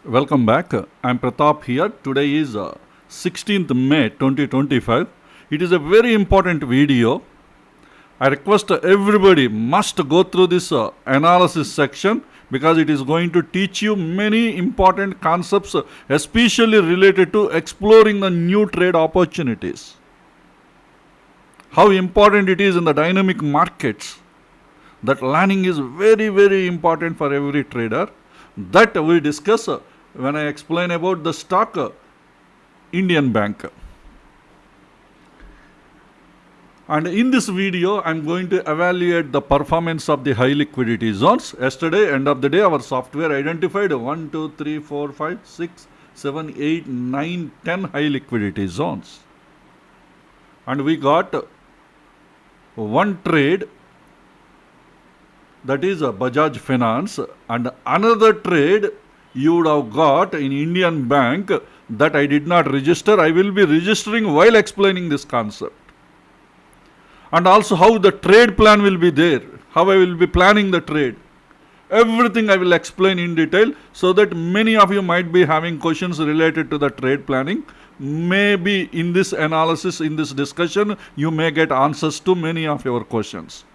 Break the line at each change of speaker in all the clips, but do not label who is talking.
Welcome back. I'm Pratap here. Today is 16th May 2025. It is a very important video. I request everybody must go through this analysis section because it is going to teach you many important concepts, especially related to exploring the new trade opportunities. How important it is in the dynamic markets. That learning is very, very important for every trader. That we discuss when I explain about the stock Indian Bank. And in this video, I'm going to evaluate the performance of the high liquidity zones. Yesterday, end of the day, our software identified 1, 2, 3, 4, 5, 6, 7, 8, 9, 10 high liquidity zones. And we got one trade, that is a Bajaj Finance, and another trade you would have got in Indian Bank that I did not register. I will be registering while explaining this concept. And also how the trade plan will be there, how I will be planning the trade. Everything I will explain in detail so that many of you might be having questions related to the trade planning. Maybe in this analysis, in this discussion, you may get answers to many of your questions.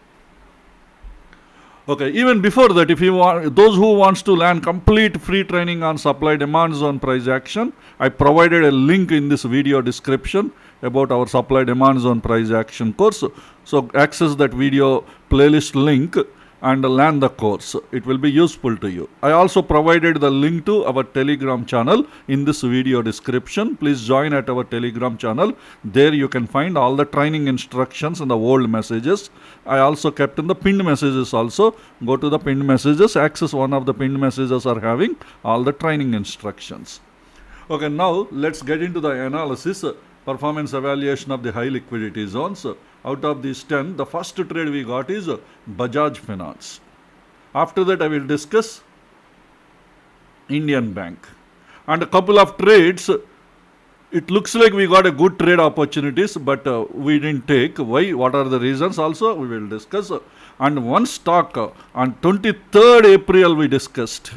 Okay, even before that, if you want, those who wants to learn complete free training on supply demand zone price action, I provided a link in this video description about our supply demand zone price action course. So access that video playlist link and learn the course. It will be useful to you. I also provided the link to our Telegram channel in this video description. Please join at our Telegram channel. There you can find all the training instructions and the old messages. I also kept in the pinned messages also. Go to the pinned messages, access one of the pinned messages are having all the training instructions. Okay, now let's get into the analysis. Performance evaluation of the high liquidity zones. Out of these 10, the first trade we got is Bajaj Finance. After that, I will discuss Indian Bank. And a couple of trades, it looks like we got a good trade opportunities, but we didn't take. Why? What are the reasons also? We will discuss. And one stock on 23rd April we discussed.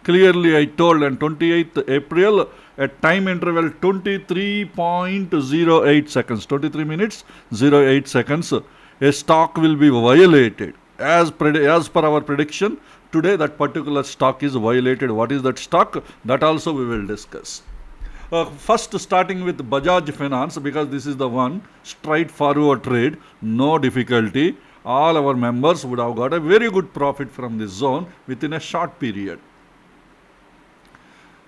Clearly I told on 28th April at time interval 23.08 seconds, 23 minutes 08 seconds, a stock will be violated. As per our prediction, today that particular stock is violated. What is that stock? That also we will discuss. First starting with Bajaj Finance, because this is the one straightforward trade, no difficulty. All our members would have got a very good profit from this zone within a short period.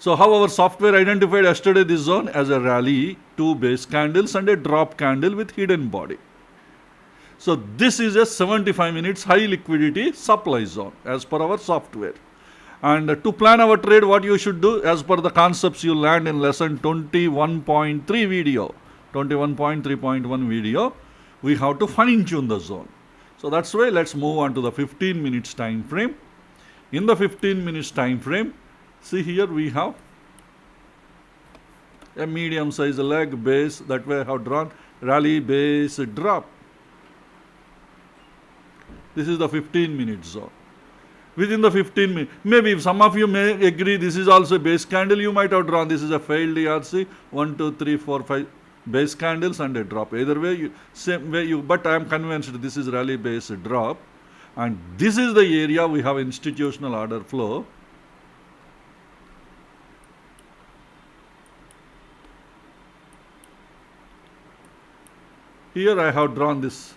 So how our software identified yesterday this zone as a rally, 2 base candles and a drop candle with hidden body. So this is a 75 minutes high liquidity supply zone as per our software. And to plan our trade, what you should do as per the concepts you learned in lesson 21.3 video, 21.3.1 video, we have to fine tune the zone. So that's why let's move on to the 15 minutes time frame. In the 15 minutes time frame, see here we have a medium size leg base, that way I have drawn rally base drop. This is the 15 minute zone. Within the 15 minutes, maybe if some of you may agree this is also a base candle, you might have drawn this is a failed ERC, 1, 2, 3, 4, 5 base candles and a drop. Either way, same way but I am convinced this is rally base drop. And this is the area we have institutional order flow. Here I have drawn this.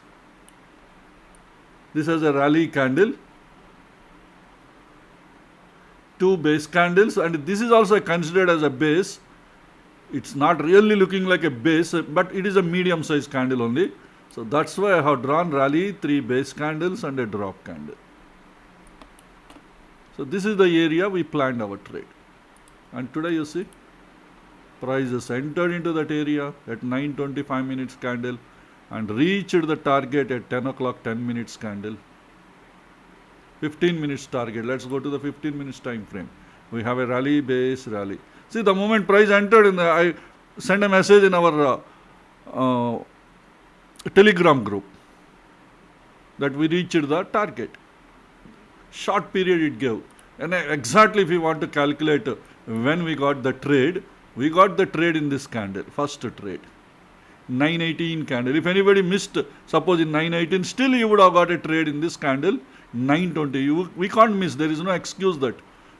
This is a rally candle, 2 base candles, and this is also considered as a base. It's not really looking like a base, but it is a medium size candle only. So that's why I have drawn rally, 3 base candles and a drop candle. So this is the area we planned our trade. And today you see, prices entered into that area at 9:25 minutes candle and reached the target at 10 o'clock 10 minutes candle. 15 minutes target. Let's go to the 15 minutes time frame. We have a rally base rally. See, the moment price entered I sent a message in our Telegram group that we reached the target. Short period it gave. And exactly if we want to calculate when we got the trade in this candle, first trade. 918 candle. If anybody missed, suppose in 918, still you would have got a trade in this candle, 920. We can't miss. There is no excuse that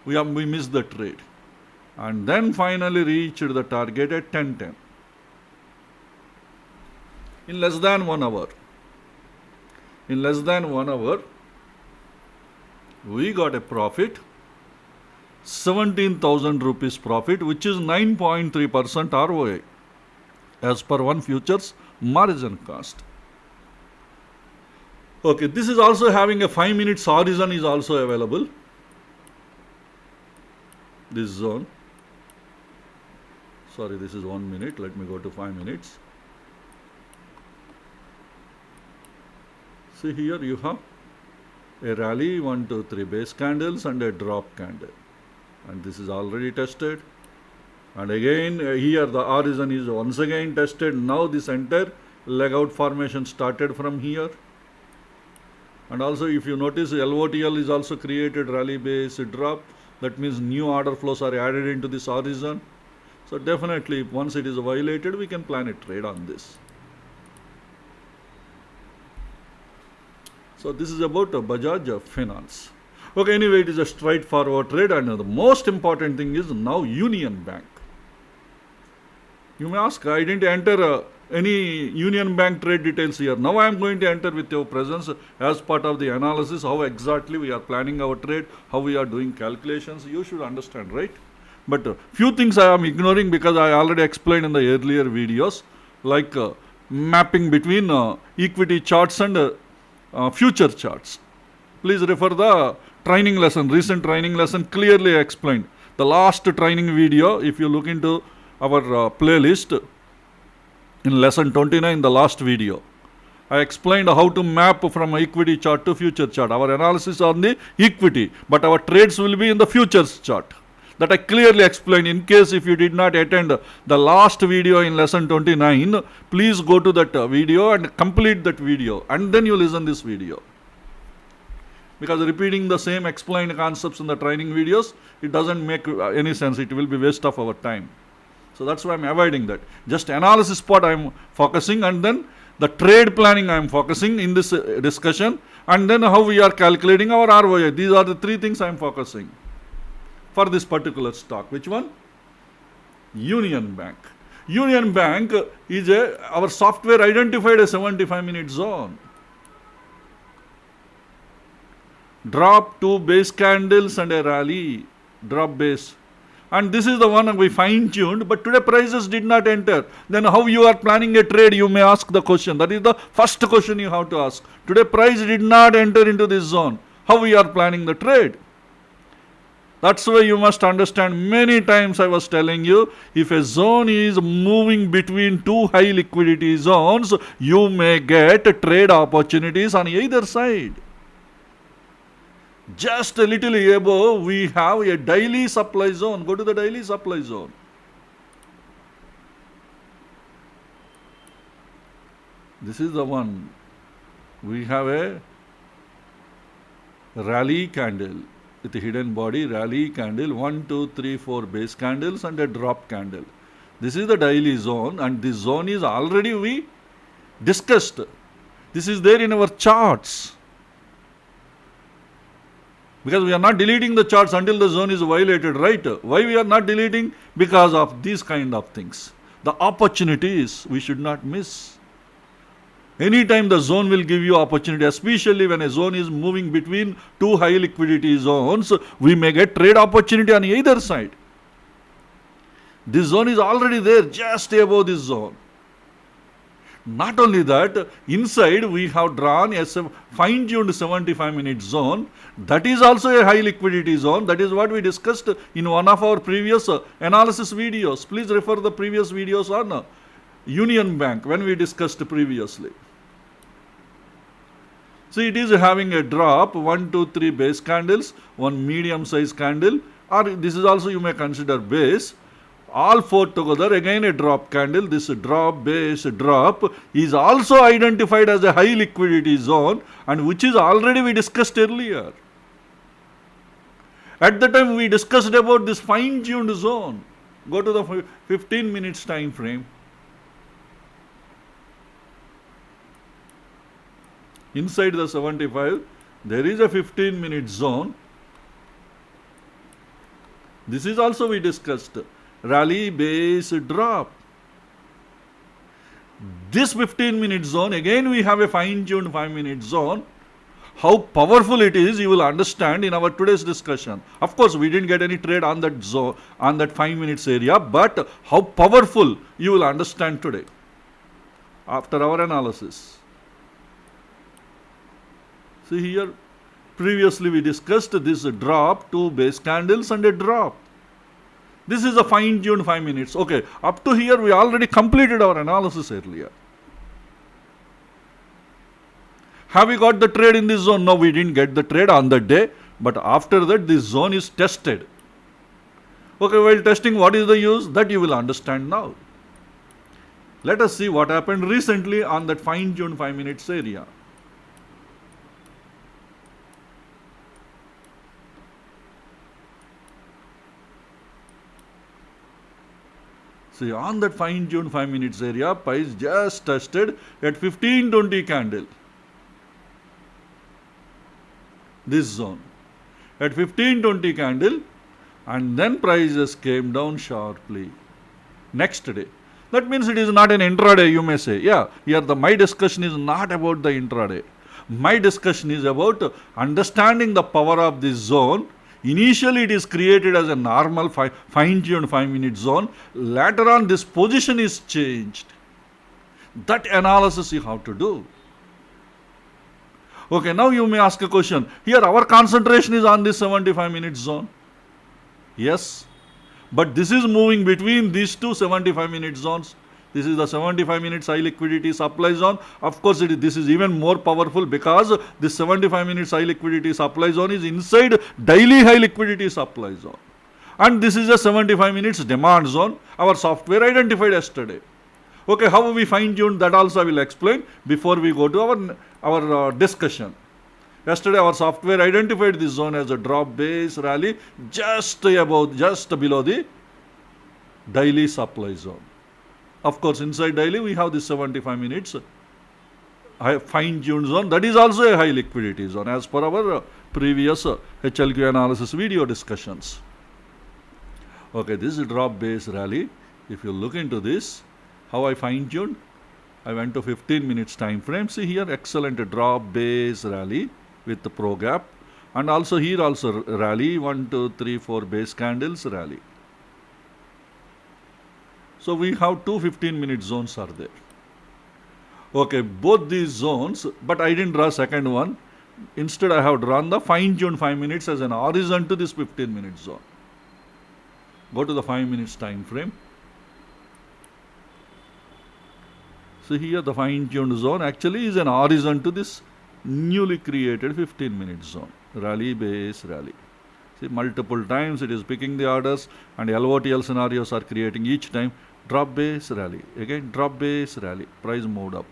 we missed the trade. And then finally reached the target at 1010. In less than 1 hour. In less than 1 hour, we got a profit, 17,000 rupees profit, which is 9.3% ROI as per one futures margin cost. Okay, this is also having a 5 minutes horizon is also available. This zone. Sorry, this is 1 minute. Let me go to 5 minutes. See here you have a rally, 1, 2, 3 base candles and a drop candle. And this is already tested. And again here the horizon is once again tested. Now this entire leg out formation started from here. And also if you notice LOTL is also created, rally base drop. That means new order flows are added into this horizon. So definitely once it is violated, we can plan a trade on this. So this is about Bajaj Finance. Okay, anyway, it is a straightforward trade, and the most important thing is now Union Bank. You may ask, I didn't enter any Union Bank trade details here. Now I am going to enter with your presence as part of the analysis, how exactly we are planning our trade, how we are doing calculations. You should understand, right? But few things I am ignoring because I already explained in the earlier videos, like mapping between equity charts and future charts. Please refer the training lesson, recent training lesson clearly explained. The last training video, if you look into our playlist in lesson 29, the last video, I explained how to map from equity chart to future chart. Our analysis on the equity, but our trades will be in the futures chart. That I clearly explained. In case if you did not attend the last video in lesson 29, please go to that video and complete that video, and then you listen this video. Because repeating the same explained concepts in the training videos, it doesn't make any sense. It will be waste of our time. So that's why I'm avoiding that. Just analysis part I'm focusing, and then the trade planning I'm focusing in this discussion, and then how we are calculating our ROI. These are the three things I'm focusing for this particular stock. Which one? Union Bank. Union Bank is our software identified a 75-minute zone. Drop, 2 base candles and a rally, drop base. And this is the one we fine-tuned, but today prices did not enter. Then how you are planning a trade, you may ask the question. That is the first question you have to ask. Today price did not enter into this zone. How we are planning the trade? That's why you must understand, many times I was telling you, if a zone is moving between two high liquidity zones, you may get trade opportunities on either side. Just a little above, we have a daily supply zone. Go to the daily supply zone. This is the one. We have a rally candle with a hidden body, rally candle, 1, 2, 3, 4 base candles and a drop candle. This is the daily zone, and this zone is already we discussed. This is there in our charts. Because we are not deleting the charts until the zone is violated, right? Why we are not deleting? Because of these kind of things. The opportunities we should not miss. Anytime the zone will give you opportunity, especially when a zone is moving between two high liquidity zones, we may get trade opportunity on either side. This zone is already there, just above this zone. Not only that, inside we have drawn a fine-tuned 75-minute zone. That is also a high liquidity zone. That is what we discussed in one of our previous analysis videos. Please refer the previous videos on Union Bank when we discussed previously. See, it is having a drop, 1, 2, 3 base candles, one medium size candle, or this is also you may consider base. All four together, again a drop candle. This drop, base, drop is also identified as a high liquidity zone, and which is already we discussed earlier. At the time we discussed about this fine-tuned zone. Go to the 15 minutes time frame. Inside the 75, there is a 15-minute zone. This is also we discussed. Rally, base, drop. This 15-minute zone, again we have a fine-tuned 5-minute zone. How powerful it is, you will understand in our today's discussion. Of course, we didn't get any trade on that zone, on that 5 minutes area, but how powerful you will understand today after our analysis. See here, previously we discussed this drop, 2 base candles and a drop. This is a fine-tuned 5 minutes. Okay, up to here we already completed our analysis earlier. Have we got the trade in this zone? No, we didn't get the trade on that day, but after that this zone is tested. Okay, while testing, what is the use? That you will understand now. Let us see what happened recently on that fine-tuned 5 minutes area. See, on that fine-tuned 5 minutes area, price just tested at 1520 candle. This zone. At 1520 candle, and then prices came down sharply. Next day. That means it is not an intraday, you may say. Yeah, here my discussion is not about the intraday. My discussion is about understanding the power of this zone. Initially, it is created as a normal fine-tuned 5-minute zone. Later on, this position is changed. That analysis you have to do. Okay, now you may ask a question. Here, our concentration is on this 75-minute zone. Yes, but this is moving between these two 75-minute zones. This is the 75 minutes high liquidity supply zone. Of course, this is even more powerful because this 75 minutes high liquidity supply zone is inside daily high liquidity supply zone. And this is a 75 minutes demand zone. Our software identified yesterday. Okay, how we fine-tuned that also I will explain before we go to our discussion. Yesterday our software identified this zone as a drop base rally just below the daily supply zone. Of course, inside daily we have this 75 minutes fine-tuned zone. That is also a high liquidity zone as per our previous HLQ analysis video discussions. Okay, this is drop base rally. If you look into this, how I fine-tuned, I went to 15 minutes time frame. See here, excellent drop base rally with the pro gap, and also here also rally 1, 2, 3, 4 base candles rally. So we have two 15-minute zones are there. Okay, both these zones, but I didn't draw second one. Instead, I have drawn the fine-tuned 5 minutes as an horizon to this 15-minute zone. Go to the 5 minutes time frame. So here the fine-tuned zone actually is an horizon to this newly created 15-minute zone. Rally, base, rally. See, multiple times it is picking the orders and LOTL scenarios are creating each time. Drop base rally, again drop base rally, price moved up,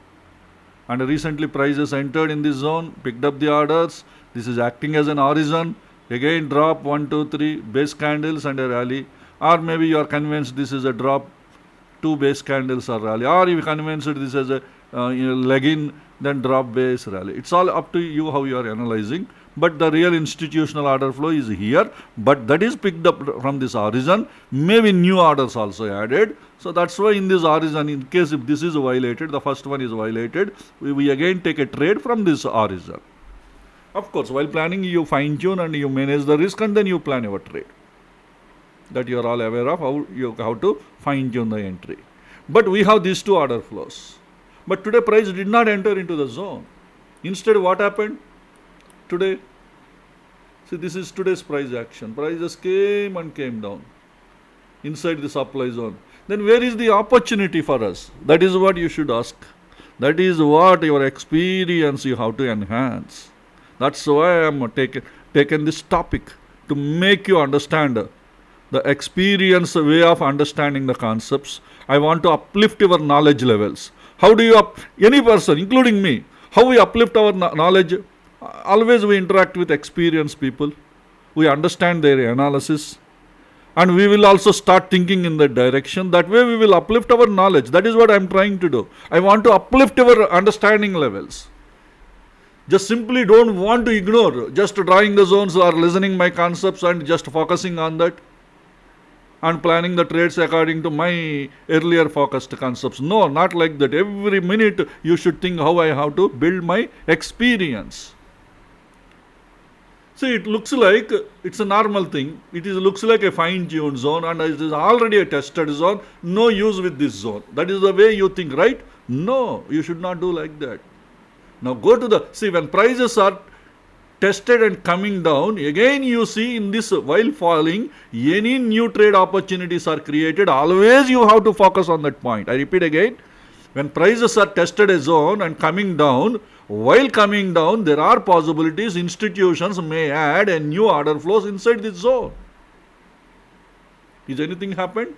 and recently prices entered in this zone, picked up the orders. This is acting as an horizon, again drop 1, 2, 3 base candles and a rally, or maybe you are convinced this is a drop, 2 base candles or rally, or you are convinced this is a leg in, then drop base rally. It's all up to you how you are analyzing. But the real institutional order flow is here, but that is picked up from this horizon. Maybe new orders also added. So that's why in this horizon, in case if this is violated, the first one is violated, we again take a trade from this horizon. Of course, while planning, you fine tune and you manage the risk and then you plan your trade. That you are all aware of how to fine tune the entry. But we have these two order flows. But today price did not enter into the zone. Instead, what happened? Today, see, this is today's price action. Prices came and came down inside the supply zone. Then where is the opportunity for us? That is what you should ask. That is what your experience you have to enhance. That's why I am taken this topic to make you understand the experience way of understanding the concepts. I want to uplift your knowledge levels. How do you any person, including me, how we uplift our knowledge? Always we interact with experienced people. we understand their analysis, and we will also start thinking in that direction. That way we will uplift our knowledge. That is what I am trying to do. I want to uplift our understanding levels. Just simply don't want to ignore just drawing the zones or listening my concepts and just focusing on that and planning the trades according to my earlier focused concepts. No, not like that. Every minute you should think how I have to build my experience. See, it looks like it's a normal thing. It looks like a fine-tuned zone, and it is already a tested zone. No use with this zone. That is the way you think, right? No, you should not do like that. Now go to the, see, when prices are tested and coming down, again you see in this, while falling, any new trade opportunities are created. Always you have to focus on that point. I repeat again, when prices are tested a zone and coming down, while coming down, there are possibilities institutions may add a new order flows inside this zone. Is anything happened?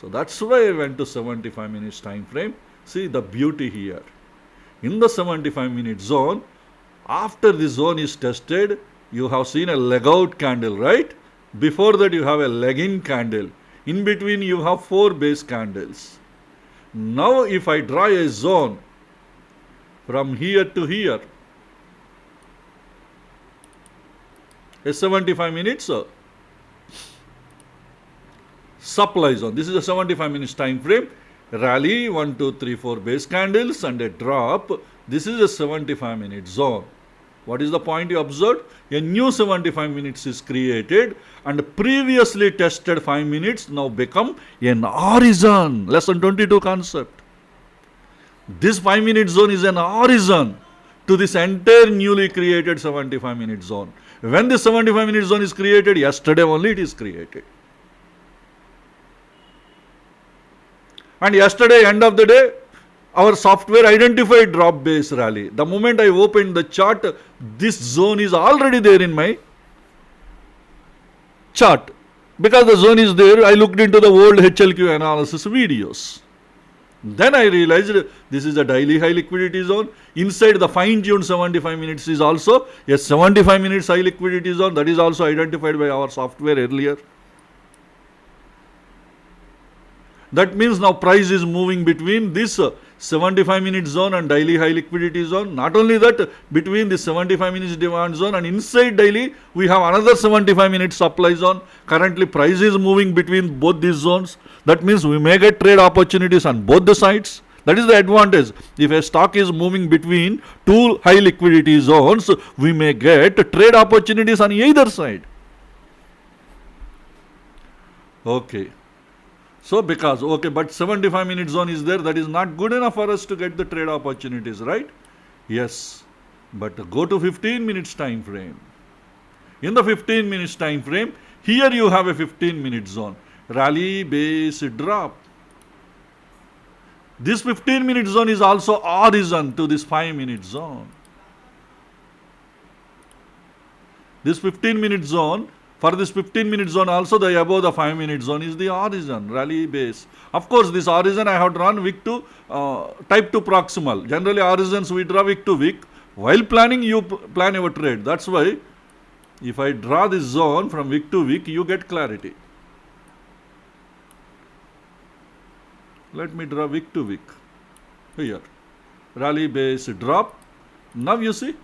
So that's why I went to 75 minutes time frame. See the beauty here. In the 75-minute zone, after the zone is tested, you have seen a leg out candle, right? Before that you have a leg in candle. In between you have 4 base candles. Now if I draw a zone from here to here, a 75 minutes supply zone. This is a 75 minutes time frame. Rally 1, 2, 3, 4 base candles and a drop. This is a 75-minute zone. What is the point you observed? A new 75 minutes is created and previously tested 5 minutes now become an horizon. Lesson 22 concept. This 5-minute zone is an horizon to this entire newly created 75-minute zone. When this 75-minute zone is created, yesterday only it is created. And yesterday, end of the day, our software identified drop base rally. The moment I opened the chart, this zone is already there in my chart. Because the zone is there, I looked into the old HLQ analysis videos. Then I realized this is a daily high liquidity zone. Inside the fine-tuned 75 minutes is also a 75 minutes high liquidity zone. That is also identified by our software earlier. That means now price is moving between this 75 minute zone and daily high liquidity zone. Not only that, between the 75 minutes demand zone and inside daily, we have another 75 minute supply zone. Currently price is moving between both these zones. That means we may get trade opportunities on both the sides. That is the advantage. If a stock is moving between 2 high liquidity zones, we may get trade opportunities on either side. Okay. So because, okay, but 75 minute zone is there, that is not good enough for us to get the trade opportunities, right? Yes. But go to 15 minutes time frame. In the 15 minutes time frame, here you have a 15 minute zone. Rally, base, drop. This 15 minute zone is also horizon to this 5 minute zone. This 15 minute zone, for this 15 minute zone also, the above the 5 minute zone is the horizon, rally base. Of course, this horizon I have drawn wick to type 2 proximal. Generally horizons we draw wick to wick. While planning, you plan your trade. That's why if I draw this zone from wick to wick, you get clarity. Let me draw wick to wick. Here, rally base drop. Now you see,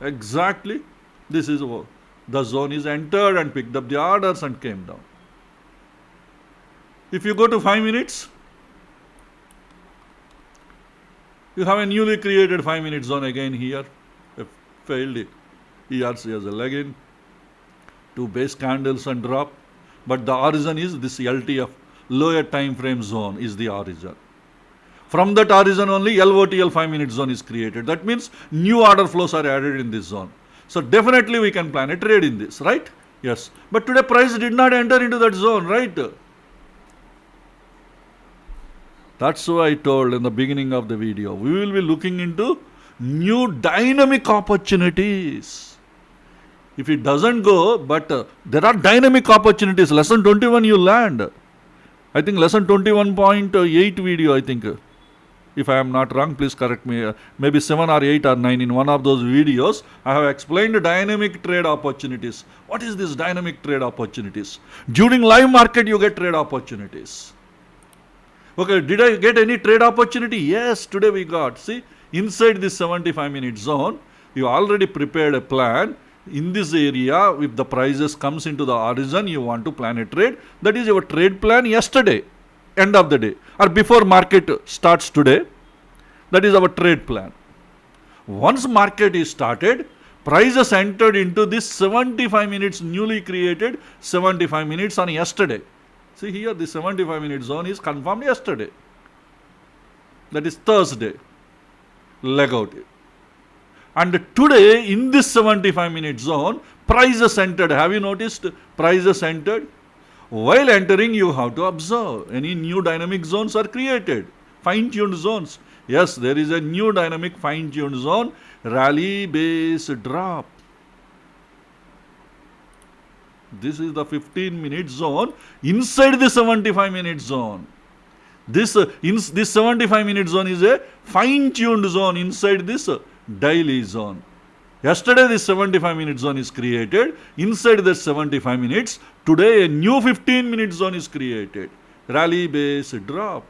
exactly this is the zone is entered and picked up the orders and came down. If you go to 5 minutes, you have a newly created 5 minute zone again here. A failed ERC as a leg in, 2 base candles and drop. But the horizon is this LTF, lower time frame zone is the horizon. From that horizon only LOTL 5 minute zone is created. That means new order flows are added in this zone. So definitely we can plan a trade in this, right? Yes. But today price did not enter into that zone, right? That's why I told in the beginning of the video, we will be looking into new dynamic opportunities. If it doesn't go, but there are dynamic opportunities. Lesson 21 you learned. I think lesson 21.8 video, I think. If I am not wrong, please correct me. Maybe 7 or 8 or 9 in one of those videos, I have explained dynamic trade opportunities. What is this dynamic trade opportunities? During live market, you get trade opportunities. Okay, did I get any trade opportunity? Yes, today we got. See, inside this 75-minute zone, you already prepared a plan. In this area, if the prices comes into the horizon, you want to plan a trade. That is your trade plan yesterday, end of the day, or before market starts today. That is our trade plan. Once market is started, prices entered into this 75 minutes newly created 75 minutes on yesterday. See here, the 75-minute zone is confirmed yesterday. That is Thursday, leg out. And today, in this 75-minute zone, prices entered. Have you noticed prices entered? While entering, you have to observe. Any new dynamic zones are created. Fine-tuned zones. Yes, there is a new dynamic fine-tuned zone. Rally base drop. This is the 15-minute zone inside the 75-minute zone. This 75-minute zone is a fine-tuned zone inside this daily zone. Yesterday this 75-minute zone is created. Inside the 75 minutes, today a new 15-minute zone is created. Rally base drop.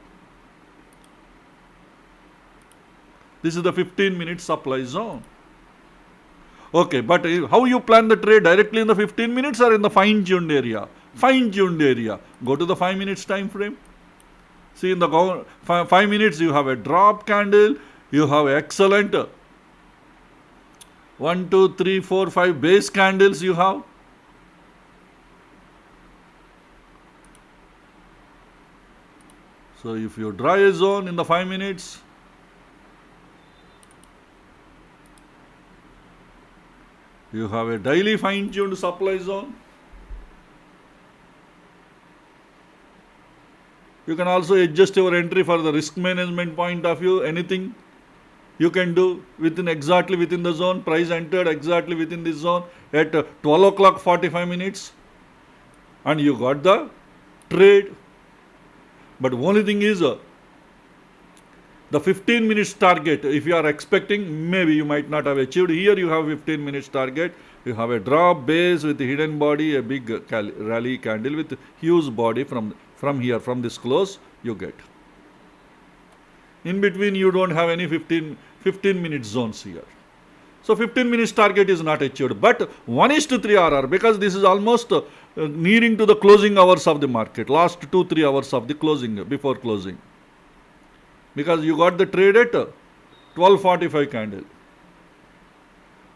This is the 15-minute supply zone. Okay, but how you plan the trade? Directly in the 15 minutes or in the fine-tuned area? Fine-tuned area. Go to the 5 minutes time frame. See, in the 5 minutes you have a drop candle. You have excellent 1, 2, 3, 4, 5 base candles you have. So if you draw a zone in the 5 minutes, you have a daily fine-tuned supply zone. You can also adjust your entry for the risk management point of view. Anything you can do exactly within the zone. Price entered exactly within this zone at 12 o'clock 45 minutes. And you got the trade. But only thing is, the 15 minutes target, if you are expecting, maybe you might not have achieved. Here you have 15 minutes target. You have a drop base with hidden body, a big rally candle with huge body from here, from this close, you get. In between, you don't have any 15 minute zones here. So 15 minutes target is not achieved. But 1:3 RR, because this is almost nearing to the closing hours of the market, last 2-3 hours of the closing, before closing. Because you got the trade at 12:45 candle.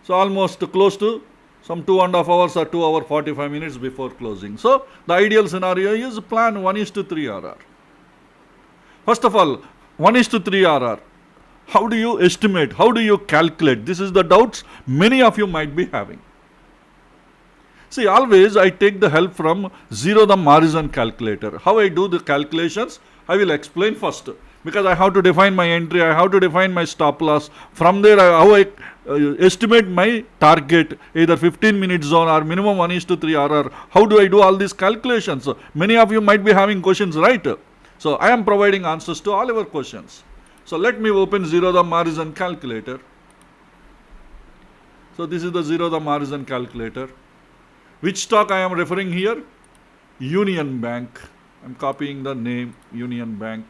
So almost close to some 2.5 hours or 2 hours 45 minutes before closing. So the ideal scenario is plan 1:3 RR. First of all, 1:3 RR. How do you estimate? How do you calculate? This is the doubts many of you might be having. See, always I take the help from zero the horizon calculator. How I do the calculations, I will explain first. Because I have to define my entry, I have to define my stop loss. From there, how I estimate my target, either 15 minute zone or minimum 1:3 RR. How do I do all these calculations? Many of you might be having questions, right? So I am providing answers to all your questions. So let me open zero the horizon calculator. So this is the zero the horizon calculator. Which stock I am referring here? Union Bank. I am copying the name Union Bank.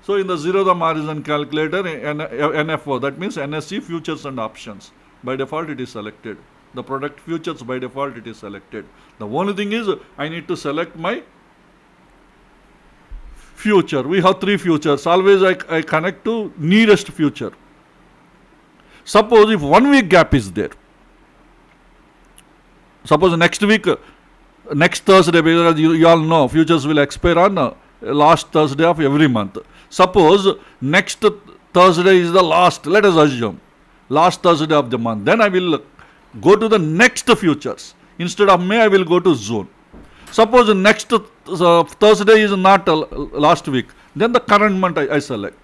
So in the zero the horizon calculator, NFO, that means NSE futures and options. By default it is selected. The product futures, by default it is selected. The only thing is I need to select my future. We have 3 futures. Always I connect to nearest future. Suppose if 1 week gap is there. Suppose next week, next Thursday, because you all know futures will expire on last Thursday of every month. Suppose next Thursday is the last, let us assume, last Thursday of the month. Then I will go to the next futures. Instead of May, I will go to June. Suppose next Thursday is not last week. Then the current month I select.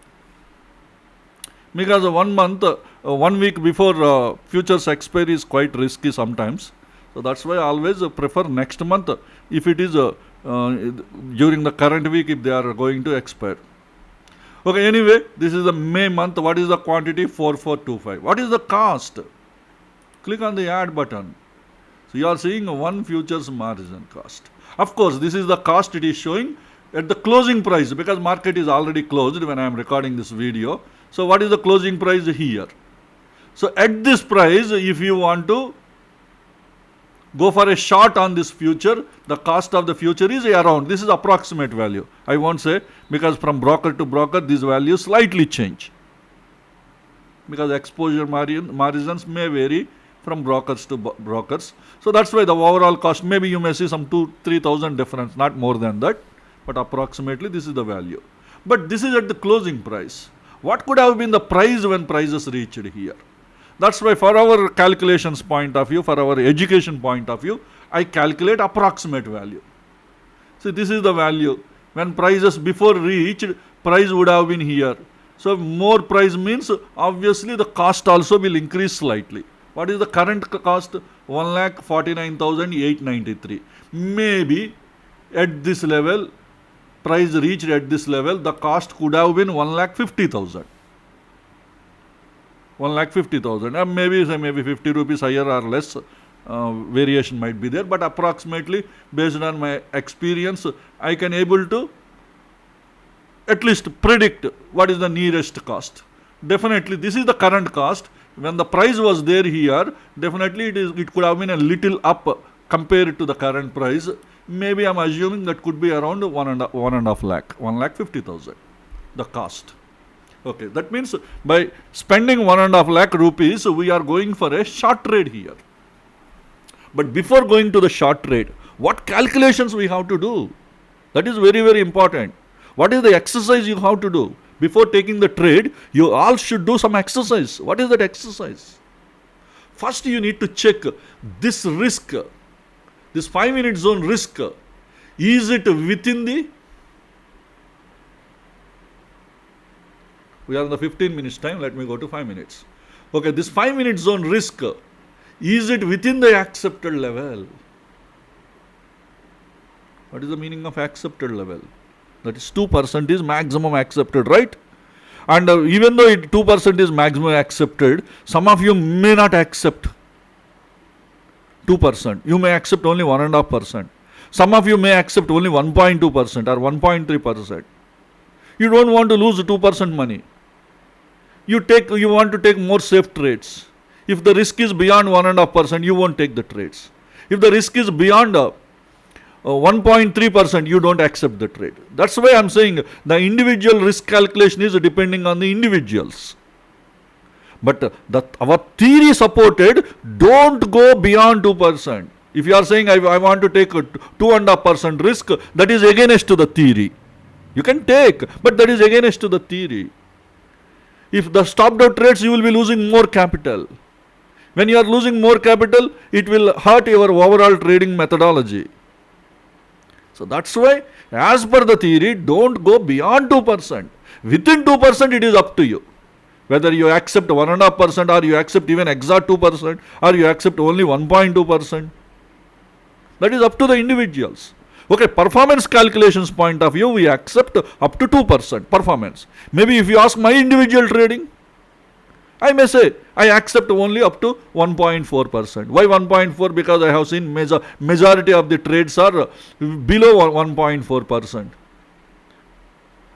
Because 1 month, 1 week before futures expiry is quite risky sometimes. So that's why I always prefer next month if it is during the current week if they are going to expire. Okay, anyway, this is the May month. What is the quantity? 4425. What is the cost? Click on the add button. So you are seeing one futures margin cost. Of course, this is the cost it is showing at the closing price, because market is already closed when I am recording this video. So what is the closing price here? So at this price, if you want to go for a short on this future, the cost of the future is around, this is approximate value. I won't say, because from broker to broker these values slightly change, because exposure margins may vary from brokers to brokers. So that's why the overall cost, maybe you may see some 2,000-3,000 difference, not more than that, but approximately this is the value. But this is at the closing price. What could have been the price when prices reached here? That's why for our calculations point of view, for our education point of view, I calculate approximate value. See, this is the value. When prices before reached, price would have been here. So more price means obviously the cost also will increase slightly. What is the current cost? 1,49,893. Maybe at this level, price reached at this level, the cost could have been 1,50,000. 1,50,000, and maybe 50 rupees higher or less, variation might be there, but approximately based on my experience, I can able to at least predict what is the nearest cost. Definitely this is the current cost. When the price was there here, definitely it could have been a little up compared to the current price. Maybe I am assuming that could be around 1.5 lakh, 1,50,000, the cost. Okay, that means by spending 1.5 lakh rupees, we are going for a short trade here. But before going to the short trade, what calculations we have to do? That is very, very important. What is the exercise you have to do? Before taking the trade, you all should do some exercise. What is that exercise? First, you need to check this risk, this 5-minute zone risk. Is it within the... We are in the 15 minutes time. Let me go to 5 minutes. Okay, this 5-minute zone risk, is it within the accepted level? What is the meaning of accepted level? That is 2% is maximum accepted, right? And even though 2% is maximum accepted, some of you may not accept 2%. You may accept only 1.5%. Some of you may accept only 1.2% or 1.3%. You don't want to lose 2% money. You want to take more safe trades. If the risk is beyond 1.5%, you won't take the trades. If the risk is beyond 1.3%, you don't accept the trade. That's why I'm saying the individual risk calculation is depending on the individuals. But our theory supported, don't go beyond 2%. If you are saying I want to take a 2.5% risk, that is against the theory. You can take, but that is against the theory. If the stopped out trades, you will be losing more capital. When you are losing more capital, it will hurt your overall trading methodology. So that's why, as per the theory, don't go beyond 2%. Within 2%, it is up to you. Whether you accept 1.5% or you accept even exact 2% or you accept only 1.2%. That is up to the individuals. Okay, performance calculations point of view, we accept up to 2% performance. Maybe if you ask my individual trading, I may say I accept only up to 1.4%. Why 1.4? Because I have seen majority of the trades are below 1.4%.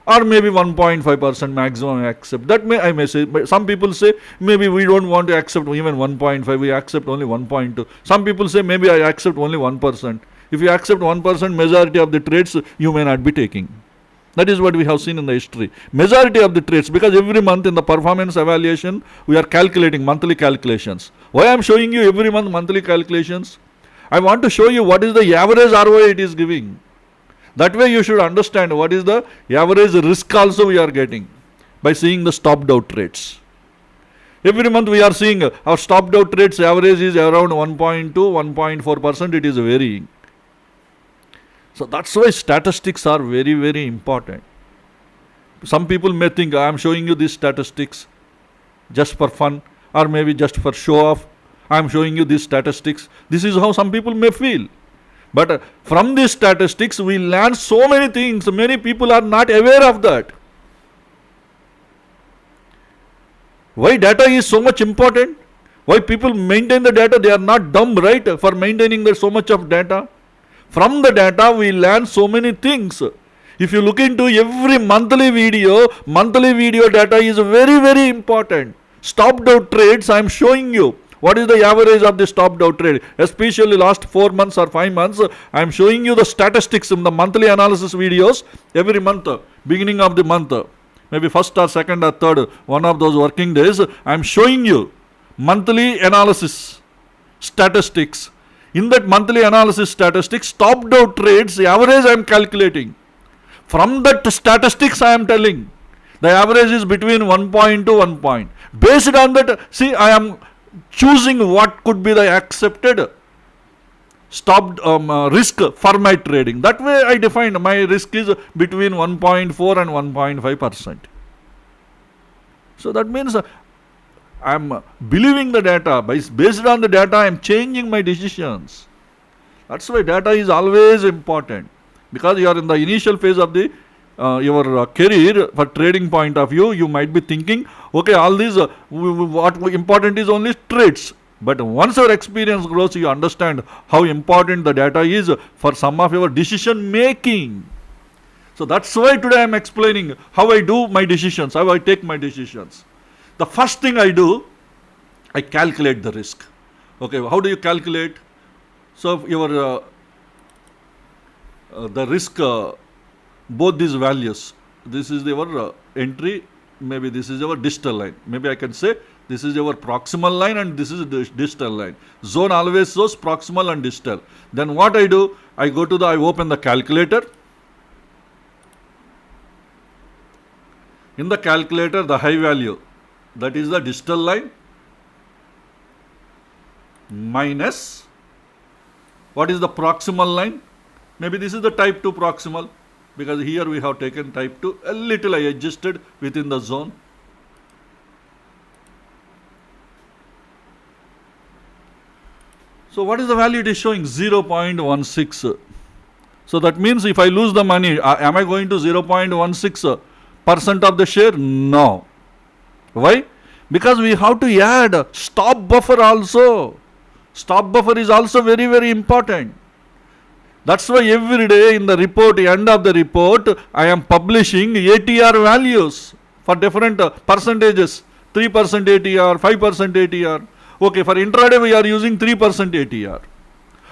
Or maybe 1.5% maximum I accept. That I may say. But some people say maybe we don't want to accept even 1.5, we accept only 1.2. Some people say maybe I accept only 1%. If you accept 1%, majority of the trades you may not be taking. That is what we have seen in the history. Majority of the trades, because every month in the performance evaluation, we are calculating monthly calculations. Why I am showing you every month monthly calculations? I want to show you what is the average ROI it is giving. That way you should understand what is the average risk also we are getting by seeing the stopped out trades. Every month we are seeing our stopped out trades average is around 1.2, 1.4%, it is varying. So that's why statistics are very, very important. Some people may think I am showing you these statistics just for fun or maybe just for show off. I am showing you these statistics. This is how some people may feel. But from these statistics we learn so many things. Many people are not aware of that. Why data is so much important? Why people maintain the data? They are not dumb, right, for maintaining so much of data. From the data we learn so many things. If you look into every monthly video data is very, very important. Stopped out trades, I am showing you what is the average of the stopped out trade, especially last 4 months or 5 months. I am showing you the statistics in the monthly analysis videos every month, beginning of the month, maybe first or second or third, one of those working days, I am showing you monthly analysis statistics. In that monthly analysis statistics, stopped out trades, the average I am calculating. From that statistics I am telling, the average is between 1 point to 1 point. Based on that, see, I am choosing what could be the accepted stopped risk for my trading. That way I defined my risk is between 1.4 and 1.5%. So that means I am believing the data. Based on the data, I am changing my decisions. That's why data is always important, because you are in the initial phase of the your career. For trading point of view, you might be thinking, okay, all these what important is only trades. But once your experience grows, you understand how important the data is for some of your decision making. So that's why today I am explaining how I do my decisions, how I take my decisions. The first thing I do, I calculate the risk. Okay, how do you calculate? So your the risk, both these values, this is your entry, maybe this is your distal line. Maybe I can say this is your proximal line and this is the distal line. Zone always shows proximal and distal. Then what I do, I open the calculator. In the calculator, the high value, that is the distal line, minus what is the proximal line. Maybe this is the type 2 proximal, because here we have taken type 2, a little I adjusted within the zone. So what is the value it is showing? 0.16. So that means if I lose the money, am I going to 0.16% of the share? No. Why? Because we have to add stop buffer also. Stop buffer is also very, very important. That's why every day in the report, end of the report, I am publishing ATR values for different percentages. 3% ATR, 5% ATR. Okay, for intraday we are using 3% ATR.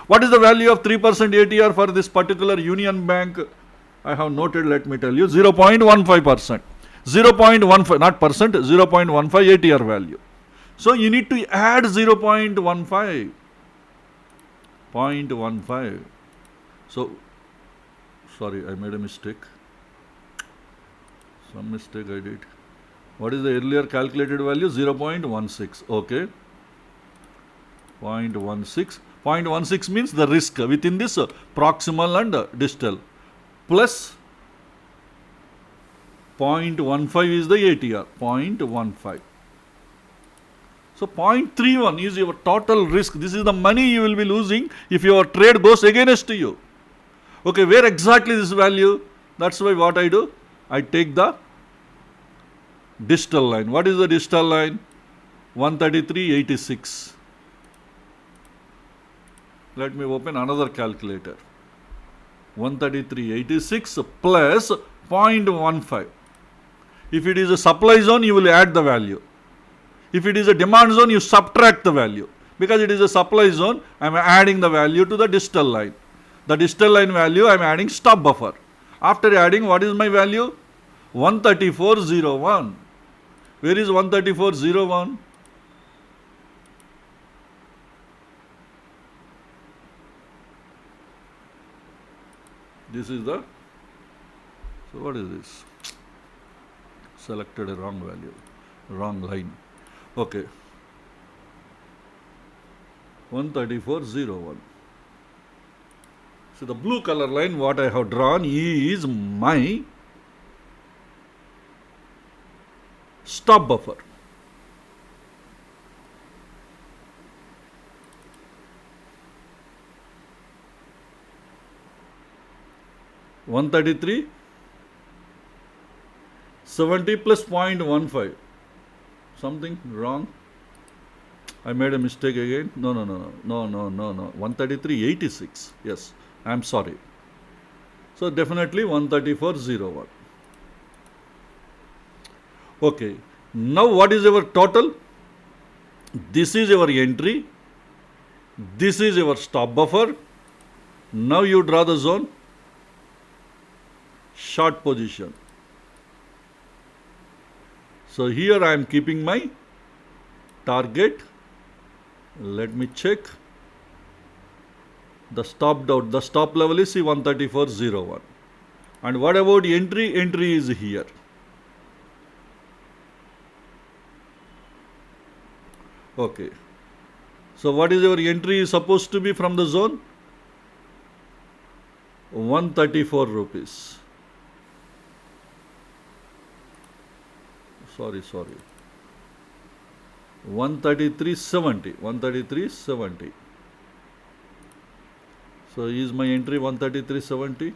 What is the value of 3% ATR for this particular Union Bank? I have noted, let me tell you, 0.15%. 0.15, not percent, 0.15 ATR value. So you need to add 0.15. 0.15. So, sorry, I made a mistake. Some mistake I did. What is the earlier calculated value? 0.16. Okay. 0.16. 0.16 means the risk within this proximal and distal. Plus 0.15 is the ATR. 0.15. So 0.31 is your total risk. This is the money you will be losing if your trade goes against you. Okay, where exactly this value? That's why what I do, I take the distal line. What is the distal line? 133.86. Let me open another calculator. 133.86 plus 0.15. If it is a supply zone, you will add the value. If it is a demand zone, you subtract the value. Because it is a supply zone, I am adding the value to the distal line. The distal line value, I am adding stop buffer. After adding, what is my value? 134.01. Where is 134.01? This is the, so what is this? Selected a wrong value, wrong line. Okay. 134.01. So the blue color line what I have drawn is my stop buffer. $133, 70 plus 0.15. something wrong. I made a mistake again. No. 133.86. Yes, I'm sorry. So definitely 134.01. Okay. Now what is our total? This is your entry. This is your stop buffer. Now you draw the zone. Short position. So here I am keeping my target. Let me check. The stop level is 134.01. And what about entry? Entry is here. Okay. So what is your entry is supposed to be from the zone? 134 rupees. Sorry. 133.70. 133.70. So is my entry 133.70?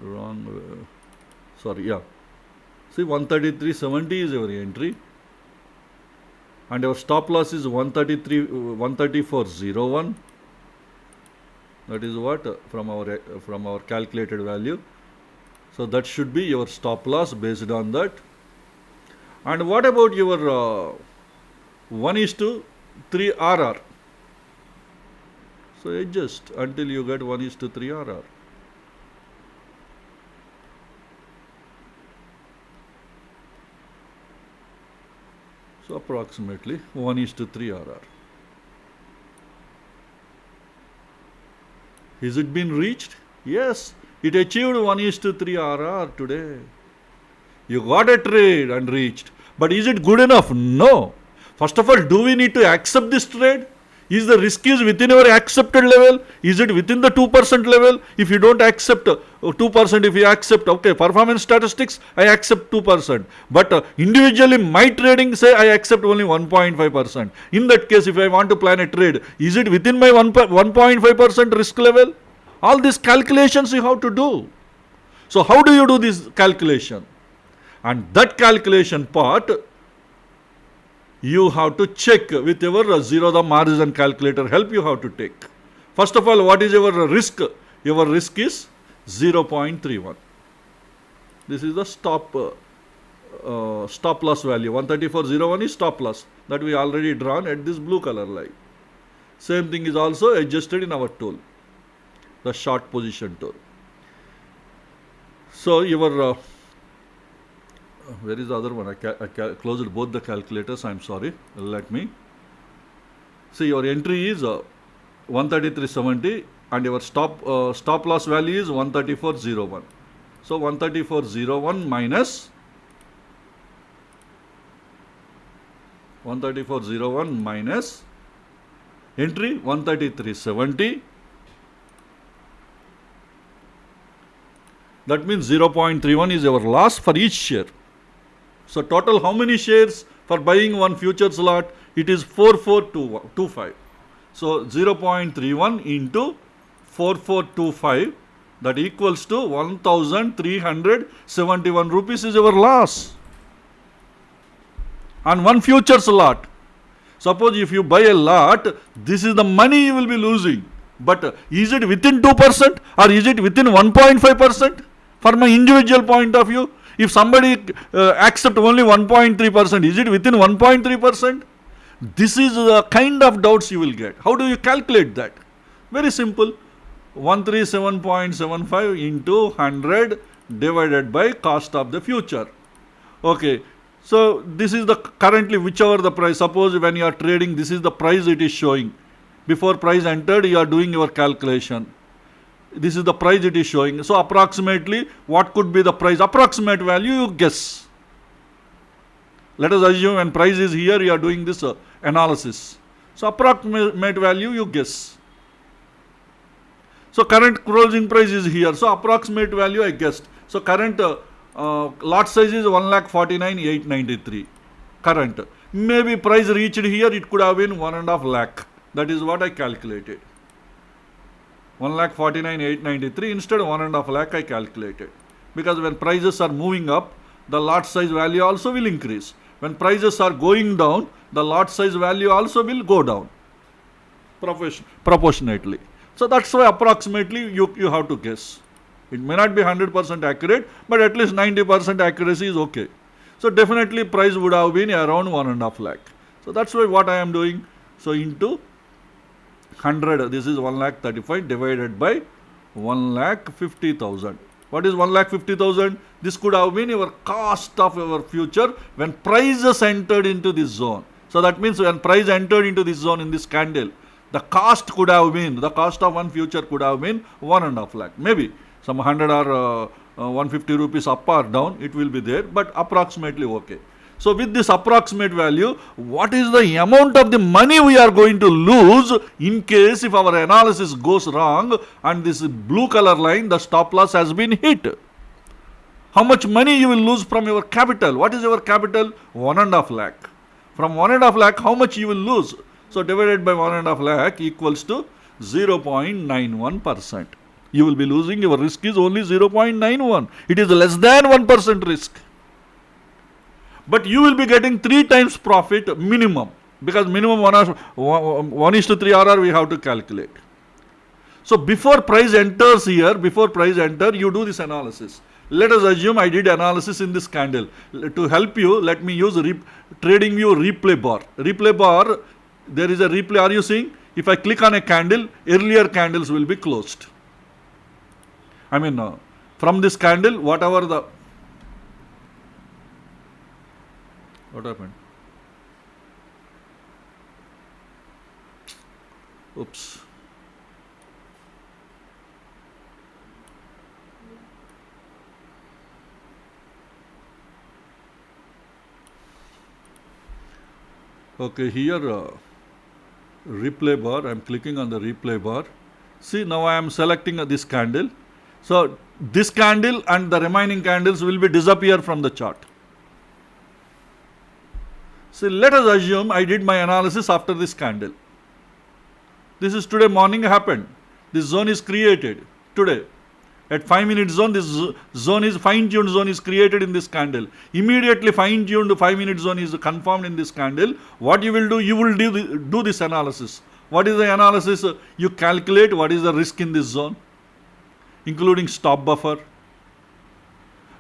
Wrong. Sorry, yeah. See, 133.70 is our entry. And our stop loss is 134.01. That is what from our calculated value. So that should be your stop loss based on that. And what about your 1:3 RR? So adjust until you get 1:3 RR. So approximately 1:3 RR. Is it been reached? Yes, it achieved 1:3 RR today. You got a trade and reached. But is it good enough? No. First of all, do we need to accept this trade? Is the risk is within our accepted level? Is it within the 2% level? If you don't accept 2%, if you accept, okay, performance statistics, I accept 2%. But individually, my trading, say I accept only 1.5%. In that case, if I want to plan a trade, is it within my 1.5% risk level? All these calculations you have to do. So how do you do this calculation? And that calculation part, you have to check with your zero the margin calculator help you have to take. First of all, what is your risk? Your risk is 0.31. This is the stop loss value. 134.01 is stop loss that we already drawn at this blue color line. Same thing is also adjusted in our tool, the short position tool. So your where is the other one? I closed both the calculators. I'm sorry. Let me see. Your entry is 133.70 and your stop loss value is 134.01. So 134.01 minus 134.01 minus entry 133.70. That means 0.31 is our loss for each share. So total how many shares for buying one futures lot? It is 4425. So 0.31 into 4425, that equals to 1371 rupees is our loss on one futures lot. Suppose if you buy a lot, this is the money you will be losing. But is it within 2% or is it within 1.5%? For my individual point of view, if somebody accept only 1.3%, is it within 1.3%? This is the kind of doubts you will get. How do you calculate that? Very simple. 137.75 into 100 divided by cost of the future. Okay. So this is the currently whichever the price. Suppose when you are trading, this is the price it is showing. Before price entered, you are doing your calculation. This is the price it is showing. So approximately what could be the price? Approximate value you guess. Let us assume when price is here, you are doing this analysis. So approximate value you guess. So current closing price is here. So approximate value I guessed. So current lot size is 1,49,893. Current. Maybe price reached here, it could have been 1.5 lakh. That is what I calculated. 1,49,893 instead of 1.5 lakh I calculated. because when prices are moving up, the lot size value also will increase. When prices are going down, the lot size value also will go down proportionately. So that's why approximately you have to guess. It may not be 100% accurate, but at least 90% accuracy is okay. So definitely price would have been around 1.5 lakh. So that's why what I am doing. So into 100, this is 1,35,000 divided by 1,50,000. What is 1,50,000? This could have been your cost of your future when prices entered into this zone. So that means when price entered into this zone in this candle, the cost could have been, the cost of one future could have been 1.5 lakh. Maybe some 100 or 150 rupees up or down, it will be there, but approximately okay. So with this approximate value, what is the amount of the money we are going to lose in case if our analysis goes wrong and this blue color line, the stop loss has been hit? How much money you will lose from your capital? What is your capital? 1.5 lakh. From 1.5 lakh, how much you will lose? So divided by 1.5 lakh equals to 0.91%. You will be losing, your risk is only 0.91. It is less than 1% risk. But you will be getting 3 times profit minimum, because minimum 1:3 RR we have to calculate. So before price enters here, you do this analysis. Let us assume I did analysis in this candle. To help you, let me use TradingView replay bar. Replay bar, there is a replay. Are you seeing? If I click on a candle, earlier candles will be closed. I mean, from this candle, whatever the... What happened? Oops. Okay, here replay bar, I am clicking on the replay bar. See, now I am selecting this candle. So this candle and the remaining candles will be disappear from the chart. See, let us assume I did my analysis after this candle. This is today morning happened. This zone is created today. At 5-minute zone, this zone is fine-tuned zone is created in this candle. Immediately fine-tuned 5-minute zone is confirmed in this candle. What you will do? You will do this analysis. What is the analysis? You calculate what is the risk in this zone, including stop buffer.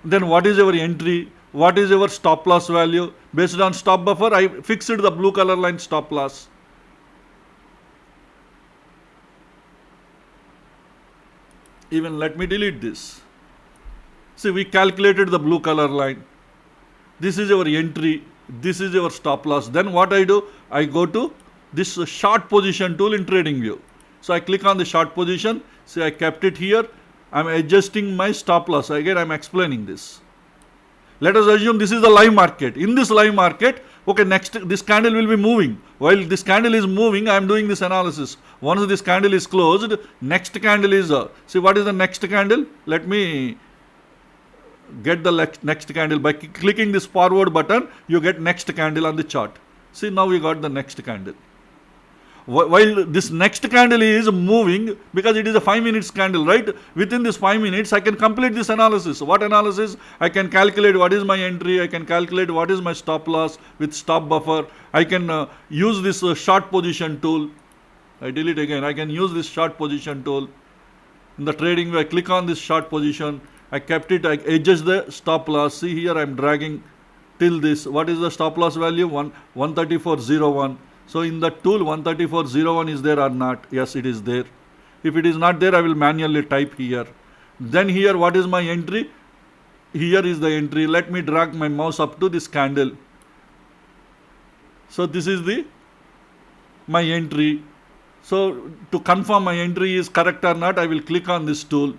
Then what is your entry? What is your stop loss value? Based on stop buffer, I fixed the blue color line stop loss. Even let me delete this. See, we calculated the blue color line. This is your entry. This is your stop loss. Then what I do? I go to this short position tool in TradingView. So I click on the short position. See, I kept it here. I'm adjusting my stop loss. Again, I'm explaining this. Let us assume this is the live market. In this live market, okay, next this candle will be moving. While this candle is moving, I am doing this analysis. Once this candle is closed, next candle is, see what is the next candle? Let me get the next candle. By clicking this forward button, you get next candle on the chart. See, now we got the next candle. While this next candle is moving, because it is a 5 minutes candle, right? Within this 5 minutes, I can complete this analysis. What analysis? I can calculate what is my entry. I can calculate what is my stop loss with stop buffer. I can use this short position tool. I delete again. I can use this short position tool. In the trading, I click on this short position. I kept it. I adjust the stop loss. See here, I am dragging till this. What is the stop loss value? 134.01. So in the tool 134.01 is there or not? Yes, it is there. If it is not there, I will manually type here. Then here, what is my entry? Here is the entry. Let me drag my mouse up to this candle. So this is my entry. So to confirm my entry is correct or not, I will click on this tool.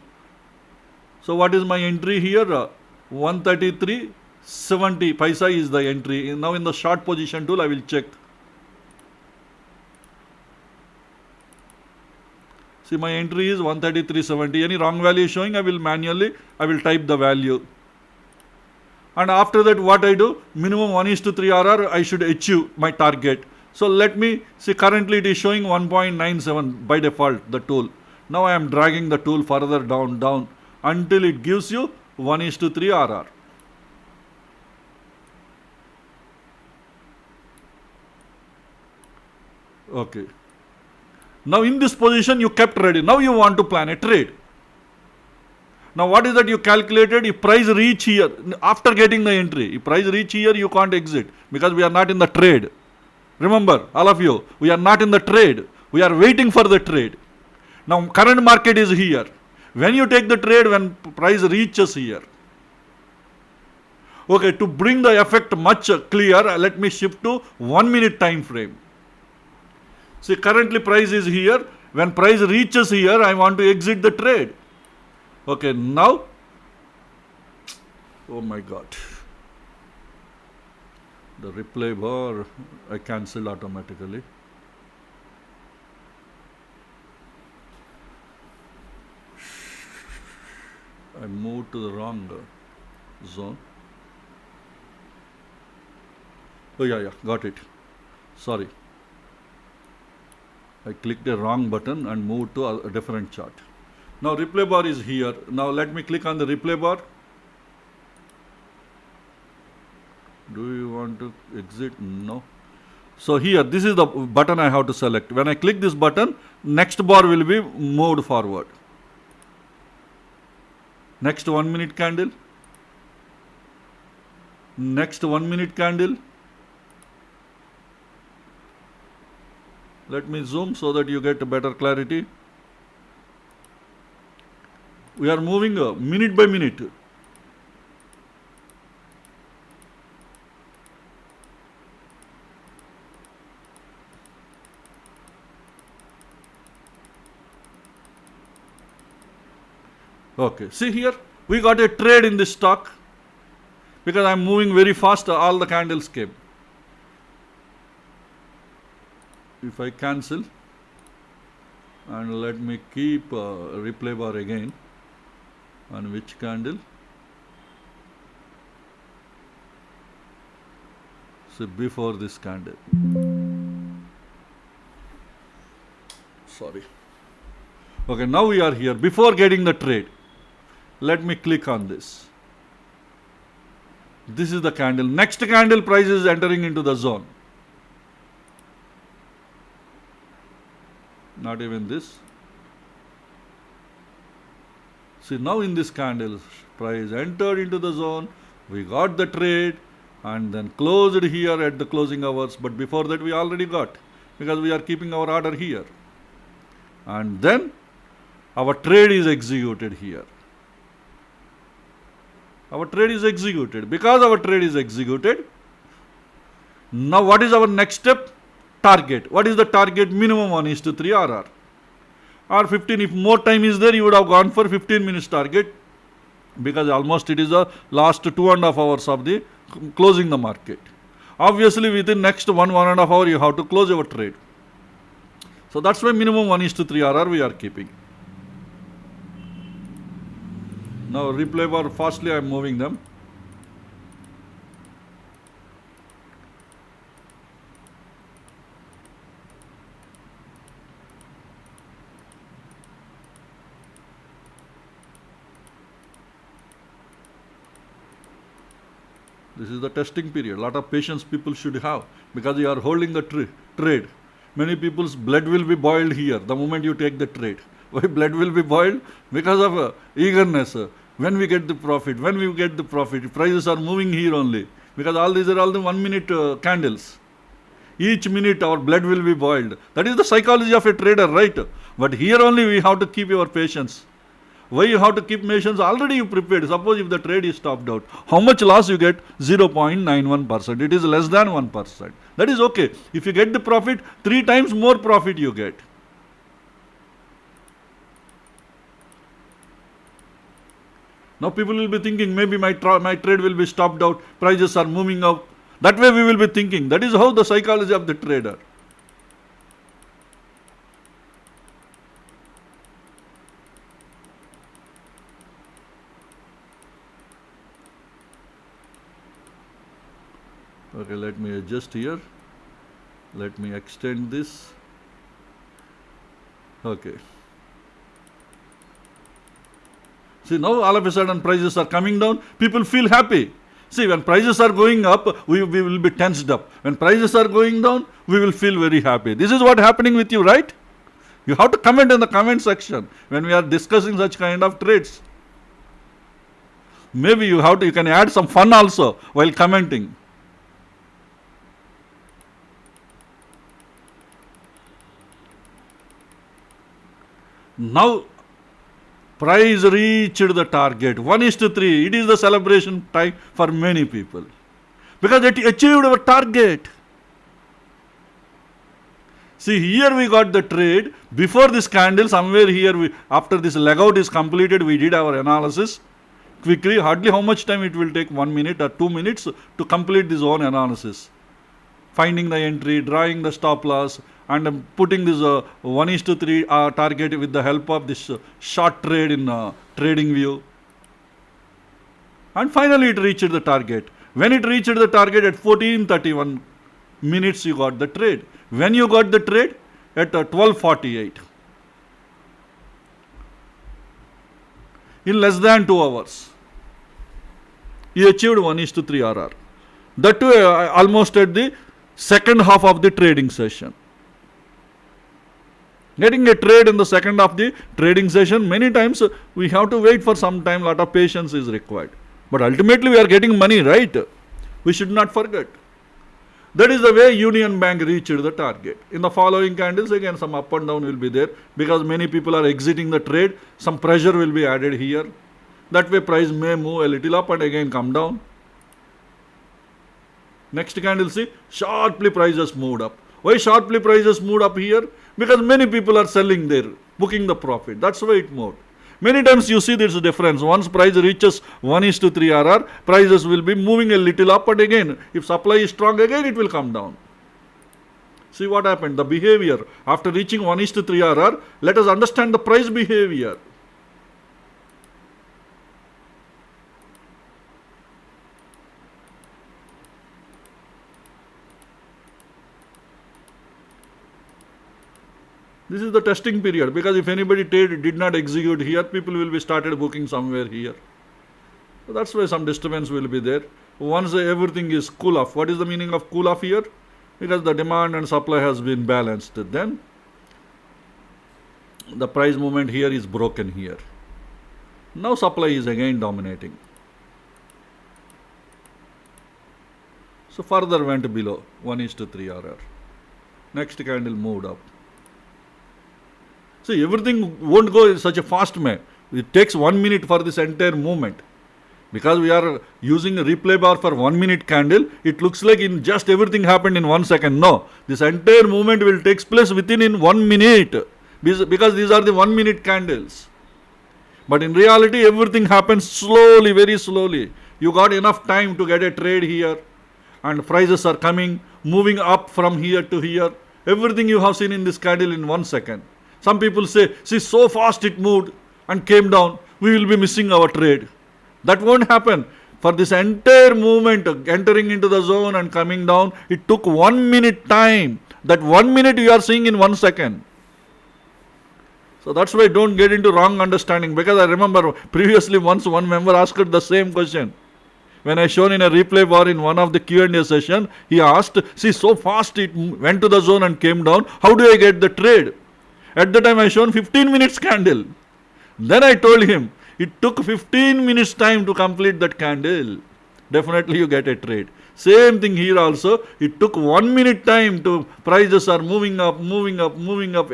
So what is my entry here? 133.70 paisa is the entry. Now in the short position tool, I will check. See, my entry is 133.70. Any wrong value showing, I will type the value. And after that, what I do? Minimum 1:3 RR, I should achieve my target. So let me see, currently it is showing 1.97 by default, the tool. Now I am dragging the tool further down until it gives you 1:3 RR. Okay. Now in this position you kept ready. Now you want to plan a trade. Now what is that you calculated? If price reach here, after getting the entry, if price reach here, you can't exit because we are not in the trade. Remember, all of you, we are not in the trade. We are waiting for the trade. Now current market is here. When you take the trade, when price reaches here. Okay, to bring the effect much clear, let me shift to 1 minute time frame. See, currently price is here. When price reaches here, I want to exit the trade. Okay, now, oh my God, the replay bar I cancel automatically. I moved to the wrong zone. Oh yeah, got it. Sorry. I clicked the wrong button and moved to a different chart. Now replay bar is here. Now let me click on the replay bar. Do you want to exit? No. So here, this is the button I have to select. When I click this button, next bar will be moved forward. Next 1 minute candle. Next 1 minute candle. Let me zoom so that you get better clarity. We are moving minute by minute. Okay, see here, we got a trade in this stock because I am moving very fast, all the candles came. If I cancel and let me keep replay bar again, on which candle? So before this candle. Sorry. Okay, now we are here. Before getting the trade, let me click on this. This is the candle. Next candle price is entering into the zone. Not even this. See, now in this candle, price entered into the zone. We got the trade and then closed here at the closing hours. But before that, we already got because we are keeping our order here. And then our trade is executed here. Our trade is executed. Because our trade is executed, now what is our next step? Target. What is the target? Minimum 1:3 RR. Or 15. If more time is there, you would have gone for 15 minutes target because almost it is the last 2.5 hours of the closing the market. Obviously, within next 1.5 hour, you have to close your trade. So that's why minimum 1:3 RR we are keeping. Now replay bar, fastly I am moving them. This is the testing period. A lot of patience people should have because you are holding the trade. Many people's blood will be boiled here the moment you take the trade. Why blood will be boiled? Because of eagerness. When we get the profit, prices are moving here only. Because all these are all the 1 minute candles. Each minute our blood will be boiled. That is the psychology of a trader, right? But here only we have to keep your patience. Why you have to keep patience? Already you prepared. Suppose if the trade is stopped out, how much loss you get? 0.91%. It is less than 1%. That is okay. If you get the profit, 3 times more profit you get. Now people will be thinking maybe my trade will be stopped out, prices are moving up. That way we will be thinking. That is how the psychology of the trader. Okay, let me adjust here. Let me extend this. Okay. See, now all of a sudden prices are coming down, people feel happy. See, when prices are going up, we will be tensed up. When prices are going down, we will feel very happy. This is what happening with you, right? You have to comment in the comment section when we are discussing such kind of trades. Maybe you can add some fun also while commenting. Now, price reached the target 1:3. It is the celebration time for many people because it achieved our target. See, here we got the trade before this candle. Somewhere here, after this leg out is completed, we did our analysis quickly. Hardly how much time it will take, 1 minute or 2 minutes to complete this own analysis. Finding the entry, drawing the stop loss, and putting this 1:3 target with the help of this short trade in trading view. And finally it reached the target. When it reached the target at 14:31 minutes, you got the trade. When you got the trade? At 12:48. In less than 2 hours, you achieved 1:3 RR. That too almost at the second half of the trading session. Getting a trade in the second of the trading session, many times we have to wait for some time, lot of patience is required. But ultimately we are getting money, right? We should not forget. That is the way Union Bank reached the target. In the following candles, again some up and down will be there because many people are exiting the trade. Some pressure will be added here. That way price may move a little up and again come down. Next candle, see, sharply prices moved up. Why sharply prices moved up here? Because many people are selling there, booking the profit. That's why it moved. Many times you see this difference. Once price reaches 1:3 RR, prices will be moving a little up and again. If supply is strong again, it will come down. See what happened? The behavior after reaching 1:3 RR, let us understand the price behavior. This is the testing period because if anybody did not execute here, people will be started booking somewhere here. So that's why some disturbance will be there. Once everything is cool off, what is the meaning of cool off here? Because the demand and supply has been balanced. Then the price movement here is broken here. Now supply is again dominating. So further went below 1:3 RR. Next candle moved up. See, everything won't go in such a fast manner. It takes 1 minute for this entire movement. Because we are using a replay bar for 1 minute candle, it looks like in just everything happened in 1 second. No, this entire movement will take place within 1 minute. Because these are the 1 minute candles. But in reality, everything happens slowly, very slowly. You got enough time to get a trade here. And prices are coming, moving up from here to here. Everything you have seen in this candle in 1 second. Some people say, see, so fast it moved and came down, we will be missing our trade. That won't happen. For this entire movement, entering into the zone and coming down, it took 1 minute time. That 1 minute you are seeing in 1 second. So that's why don't get into wrong understanding. Because I remember previously once one member asked the same question. When I shown in a replay bar in one of the Q&A session, he asked, see, so fast it went to the zone and came down, how do I get the trade? At the time I shown 15 minutes candle. Then I told him, it took 15 minutes time to complete that candle. Definitely you get a trade. Same thing here also. It took 1 minute time to prices are moving up,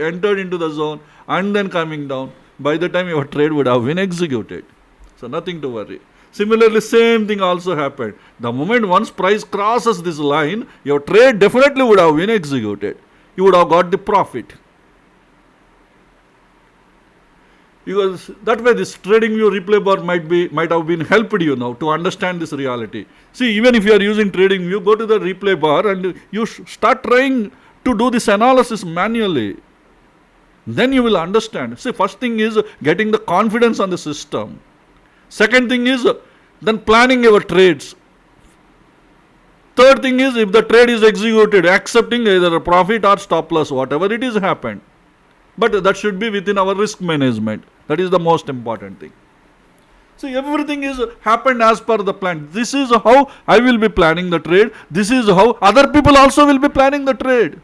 entered into the zone and then coming down. By the time your trade would have been executed. So nothing to worry. Similarly, same thing also happened. The moment once price crosses this line, your trade definitely would have been executed. You would have got the profit. Because that way this trading view replay bar might have been helped you now to understand this reality. See, even if you are using trading view, go to the replay bar and you start trying to do this analysis manually. Then you will understand. See, first thing is getting the confidence on the system. Second thing is then planning your trades. Third thing is if the trade is executed, accepting either a profit or stop loss, whatever it is happened. But that should be within our risk management. That is the most important thing. So everything is happened as per the plan. This is how I will be planning the trade. This is how other people also will be planning the trade.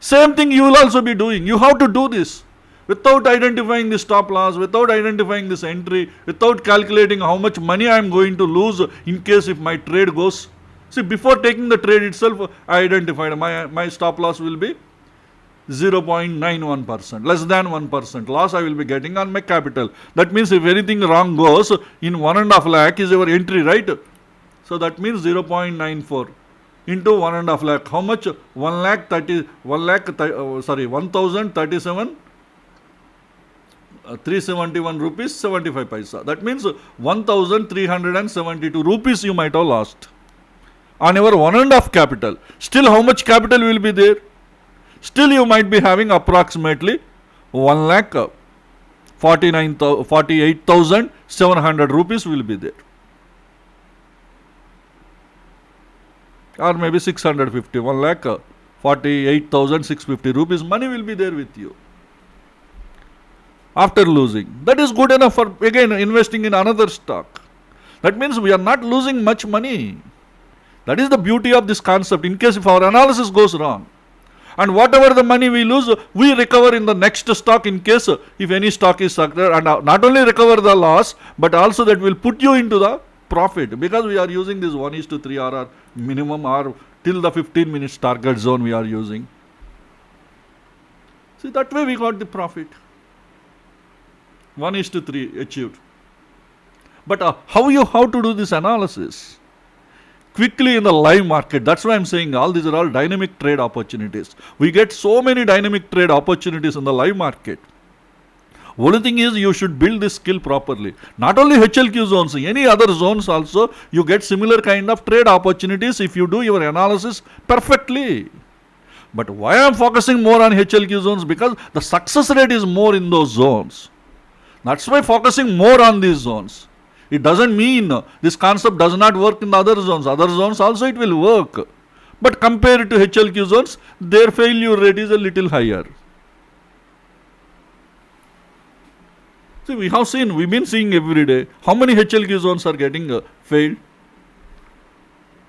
Same thing you will also be doing. You have to do this. Without identifying the stop loss, without identifying this entry, without calculating how much money I am going to lose in case if my trade goes. See, before taking the trade itself, I identified my stop loss will be 0.91%, less than 1% loss I will be getting on my capital. That means if anything wrong goes, in 1.5 lakh is your entry, right? So that means 0.94 into 1.5 lakh. How much? 1,037 371 rupees 75 paisa. That means 1,372 rupees you might have lost on your 1.5 capital. Still, how much capital will be there? Still, you might be having approximately 1,48,700 rupees will be there, or maybe 650, 1,48,650 rupees money will be there with you after losing. That is good enough for again investing in another stock. That means we are not losing much money. That is the beauty of this concept. In case if our analysis goes wrong, and whatever the money we lose, we recover in the next stock in case if any stock is successful, and not only recover the loss, but also that will put you into the profit, because we are using this 1:3 or minimum or till the 15 minutes target zone we are using. See, that way we got the profit. 1:3 achieved. But how to do this analysis? Quickly in the live market. That's why I'm saying all these are all dynamic trade opportunities. We get so many dynamic trade opportunities in the live market. Only thing is you should build this skill properly. Not only HLQ zones, any other zones also you get similar kind of trade opportunities if you do your analysis perfectly. But why I'm focusing more on HLQ zones? Because the success rate is more in those zones. That's why focusing more on these zones. It doesn't mean this concept does not work in the other zones. Other zones also it will work. But compared to HLQ zones, their failure rate is a little higher. See, we've been seeing every day how many HLQ zones are getting failed.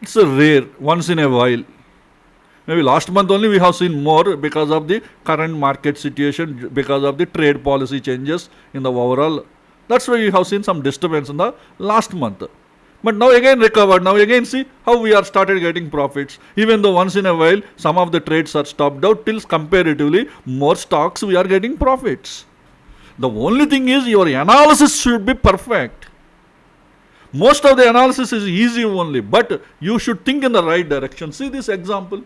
It's a rare, once in a while. Maybe last month only we have seen more because of the current market situation, because of the trade policy changes in the overall. That's why we have seen some disturbance in the last month. But now again recovered. Now again see how we are started getting profits. Even though once in a while some of the trades are stopped out, till comparatively more stocks we are getting profits. The only thing is your analysis should be perfect. Most of the analysis is easy only, but you should think in the right direction. See this example.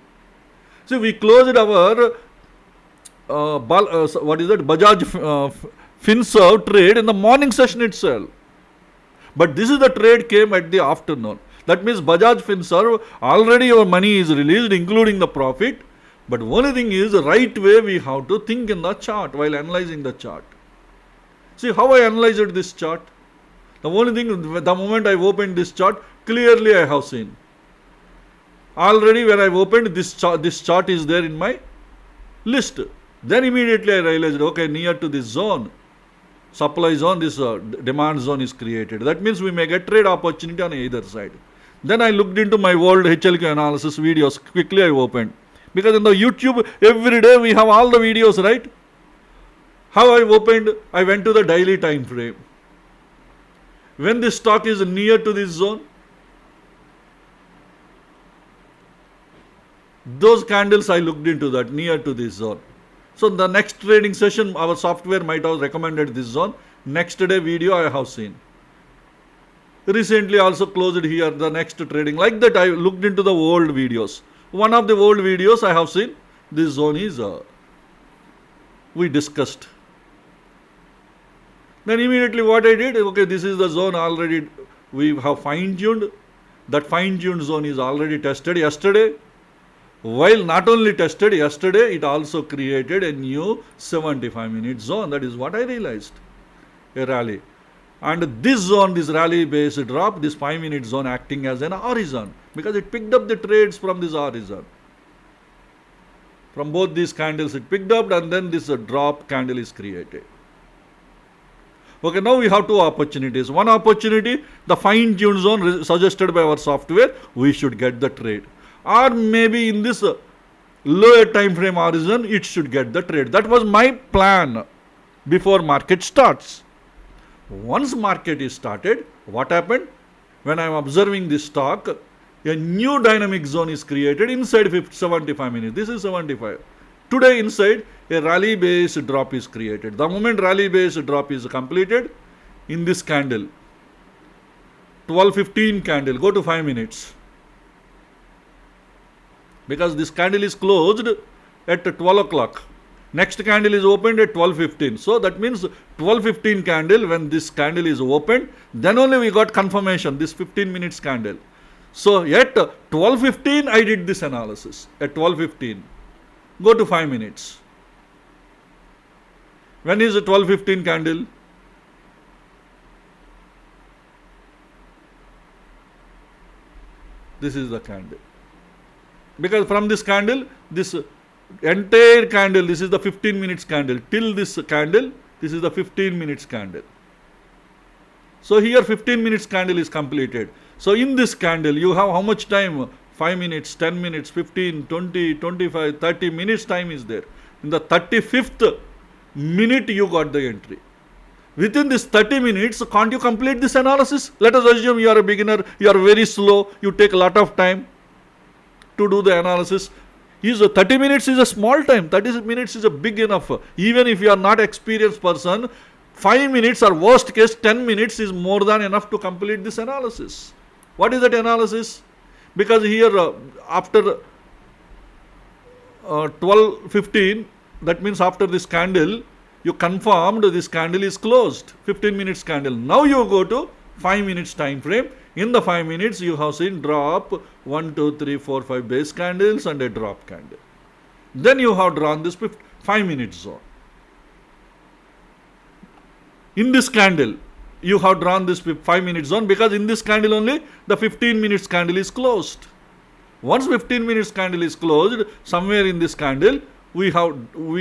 See, we closed our Bajaj FinServe trade in the morning session itself. But this is the trade came at the afternoon. That means Bajaj FinServe, already your money is released including the profit. But only thing is the right way we have to think in the chart while analyzing the chart. See how I analyzed this chart. The only thing, the moment I opened this chart, clearly I have seen. Already when I opened this chart is there in my list. Then immediately I realized, okay, near to this zone, supply zone, this demand zone is created. That means we may get trade opportunity on either side. Then I looked into my old HLQ analysis videos. Quickly I opened. Because in the YouTube, every day we have all the videos, right? How I opened, I went to the daily time frame. When this stock is near to this zone, those candles I looked into that, near to this zone. So the next trading session, our software might have recommended this zone. Next day video I have seen. Recently also closed here, the next trading. Like that I looked into the old videos. One of the old videos I have seen, this zone is, we discussed. Then immediately what I did, okay, this is the zone already, we have fine-tuned. That fine-tuned zone is already tested yesterday. While not only tested yesterday, it also created a new 75-minute zone. That is what I realized. A rally. And this zone, this rally-based drop, this 5-minute zone acting as an horizon. Because it picked up the trades from this horizon. From both these candles it picked up, and then this drop candle is created. Okay, now we have two opportunities. One opportunity, the fine-tuned zone suggested by our software, we should get the trade. Or maybe in this lower time frame horizon, it should get the trade. That was my plan before market starts. Once market is started, what happened? When I am observing this stock, a new dynamic zone is created inside 75 minutes. This is 75. Today inside, a rally based drop is created. The moment rally based drop is completed, in this candle, 12:15 candle, go to 5 minutes. Because this candle is closed at 12 o'clock. Next candle is opened at 12:15. So that means 12:15 candle, when this candle is opened, then only we got confirmation, this 15 minutes candle. So at 12:15 I did this analysis. At 12:15. Go to 5 minutes. When is the 12:15 candle? This is the candle. Because from this candle, this entire candle, this is the 15 minutes candle. Till this candle, this is the 15 minutes candle. So here 15 minutes candle is completed. So in this candle, you have how much time? 5 minutes, 10 minutes, 15, 20, 25, 30 minutes time is there. In the 35th minute, you got the entry. Within this 30 minutes, can't you complete this analysis? Let us assume you are a beginner, you are very slow, you take a lot of time to do the analysis. 30 minutes is a small time, 30 minutes is a big enough. Even if you are not experienced person, 5 minutes or worst case 10 minutes is more than enough to complete this analysis. What is that analysis? Because here after 12:15, that means after this candle, you confirmed this candle is closed, 15 minutes candle. Now you go to 5 minutes time frame. In the 5 minutes, you have seen drop 1, 2, 3, 4, 5 base candles and a drop candle. Then you have drawn this 5 minute zone. In this candle, you have drawn this 5 minute zone, because in this candle only the 15 minutes candle is closed. Once 15 minutes candle is closed, somewhere in this candle, we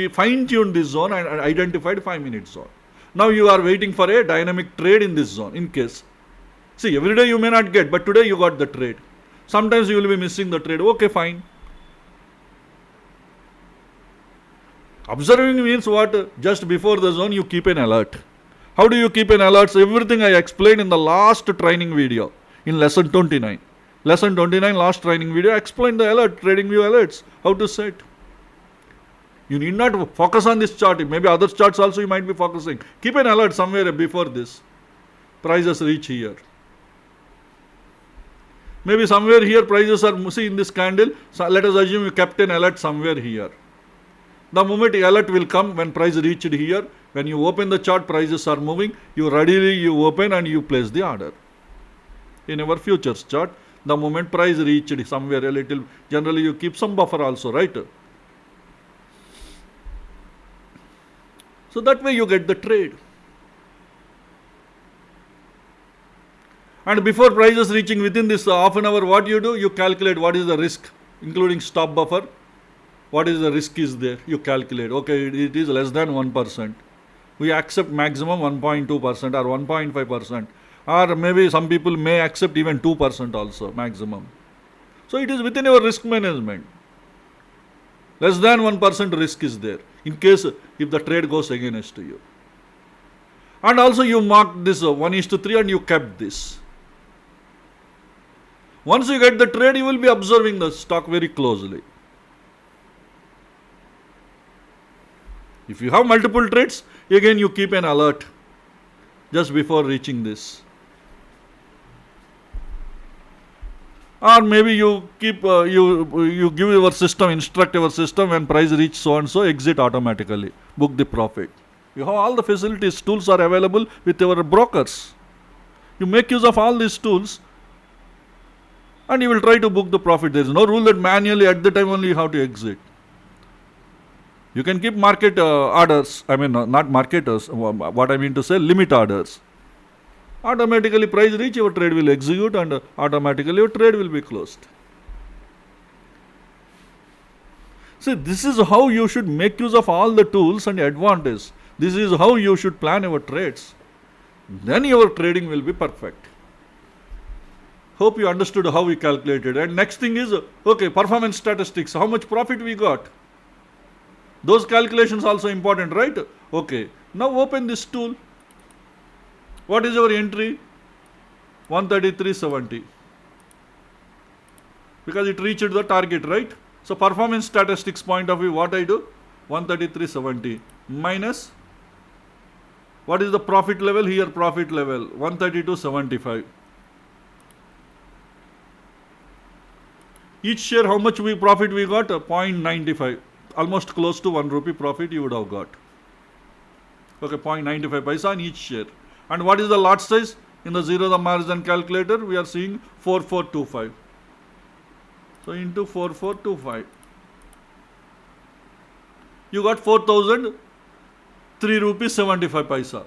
fine-tuned this zone and identified 5 minute zone. Now you are waiting for a dynamic trade in this zone in case. See, every day you may not get, but today you got the trade. Sometimes you will be missing the trade. Okay, fine. Observing means what? Just before the zone, you keep an alert. How do you keep an alert? So everything I explained in the last training video, in lesson 29. Lesson 29, last training video, I explained the alert, trading view alerts, how to set. You need not focus on this chart. Maybe other charts also you might be focusing. Keep an alert somewhere before this. Prices reach here. Maybe somewhere here prices are, see in this candle, so let us assume you kept an alert somewhere here. The moment the alert will come when price reached here, when you open the chart, prices are moving, you open and you place the order. In our futures chart, the moment price reached somewhere a little, generally you keep some buffer also, right? So that way you get the trade. And before prices reaching within this half an hour, what you do? You calculate what is the risk, including stop buffer. What is the risk is there? You calculate. Okay, it is less than 1%. We accept maximum 1.2% or 1.5%. Or maybe some people may accept even 2% also, maximum. So it is within your risk management. Less than 1% risk is there, in case if the trade goes against you. And also you mark this 1:3 and you kept this. Once you get the trade, you will be observing the stock very closely. If you have multiple trades, again you keep an alert just before reaching this. Or maybe you keep you give your system, instruct your system, when price reach so and so, exit automatically, book the profit. You have all the facilities, tools are available with your brokers. You make use of all these tools and you will try to book the profit. There is no rule that manually at the time only you have to exit. You can keep market orders, not marketers, what I mean to say, limit orders. Automatically price reach, your trade will execute and automatically your trade will be closed. See, this is how you should make use of all the tools and advantage. This is how you should plan your trades. then your trading will be perfect. Hope you understood how we calculated. And next thing is, okay, performance statistics, how much profit we got. Those calculations also important, right? Okay, now open this tool. What is your entry? 133.70. Because it reached the target, right? So performance statistics point of view, what I do? 133.70 minus, what is the profit level? Here profit level 132.75. Each share how much profit we got? 0.95. Almost close to 1 rupee profit you would have got. Okay, 0.95 paisa on each share. And what is the lot size? In the zero the margin calculator we are seeing 4425. So into 4425. You got 4,003 rupees 75 paisa.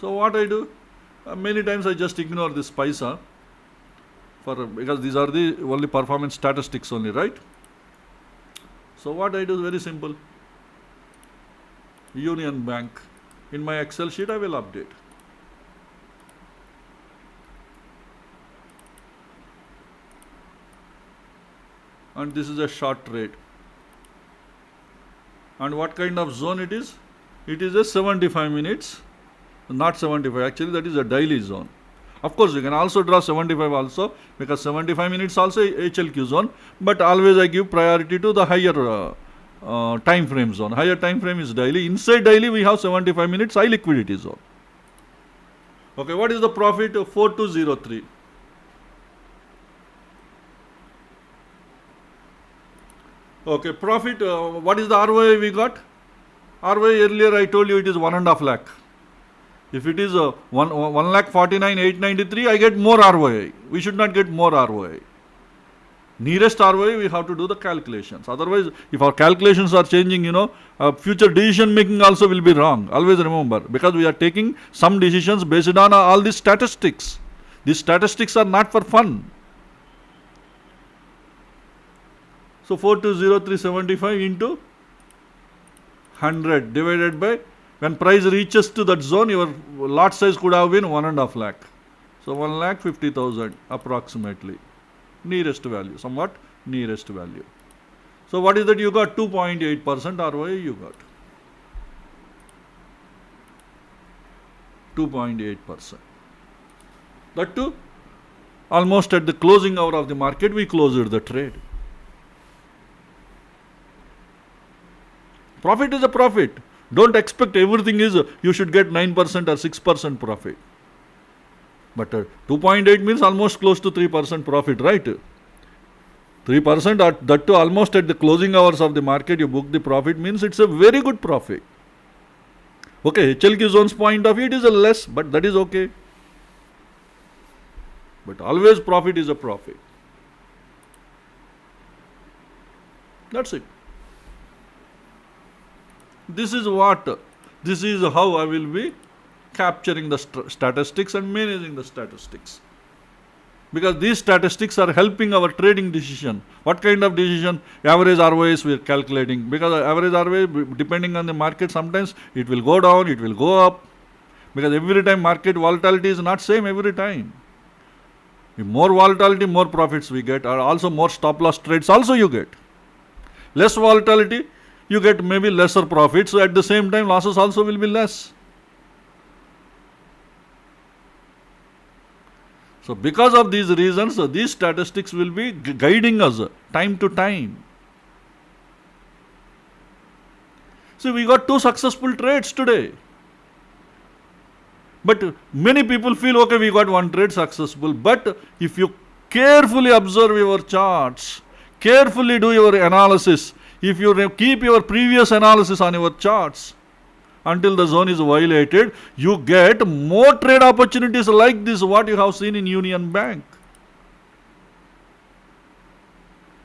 So what I do? Many times I just ignore this paisa because these are the only performance statistics only, right? So what I do is very simple. Union Bank. In my Excel sheet I will update. And this is a short trade. And what kind of zone it is? It is a 75 minutes, not 75, actually that is a daily zone. Of course you can also draw 75 also, because 75 minutes also HLQ zone, but always I give priority to the higher time frame zone. Higher time frame is daily. Inside daily we have 75 minutes high liquidity zone. Okay, what is the profit? 4203. Okay, profit, what is the ROI we got? ROI earlier I told you it is 1.5 lakh. If it is 1,49,893, I get more ROI. We should not get more ROI. Nearest ROI we have to do the calculations. Otherwise, if our calculations are changing, future decision making also will be wrong. Always remember, because we are taking some decisions based on all these statistics. These statistics are not for fun. So 4203.75 into 100 divided by, when price reaches to that zone, your lot size could have been 1.5 lakh. So 1,50,000 approximately. Nearest value, somewhat nearest value. So what is that you got? 2.8% ROI you got. 2.8%. That too, almost at the closing hour of the market, we closed the trade. Profit is a profit. Don't expect everything is you should get 9% or 6% profit. But 2.8 means almost close to 3% profit, right? 3% or that too almost at the closing hours of the market you book the profit means it's a very good profit. Okay, HLQ zone's point of view it is a less, but that is okay. But always profit is a profit. That's it. This is how I will be capturing the statistics and managing the statistics. Because these statistics are helping our trading decision. What kind of decision? Average ROIs we are calculating. Because average ROI, depending on the market, sometimes it will go down, it will go up. Because every time market volatility is not same every time. If more volatility, more profits we get, or also more stop loss trades also you get. Less volatility, you get maybe lesser profits, so at the same time losses also will be less. So because of these reasons, these statistics will be guiding us time to time. See, we got 2 successful trades today. But many people feel, okay, we got 1 trade successful. But if you carefully observe your charts, carefully do your analysis, if you keep your previous analysis on your charts until the zone is violated, you get more trade opportunities like this, what you have seen in Union Bank.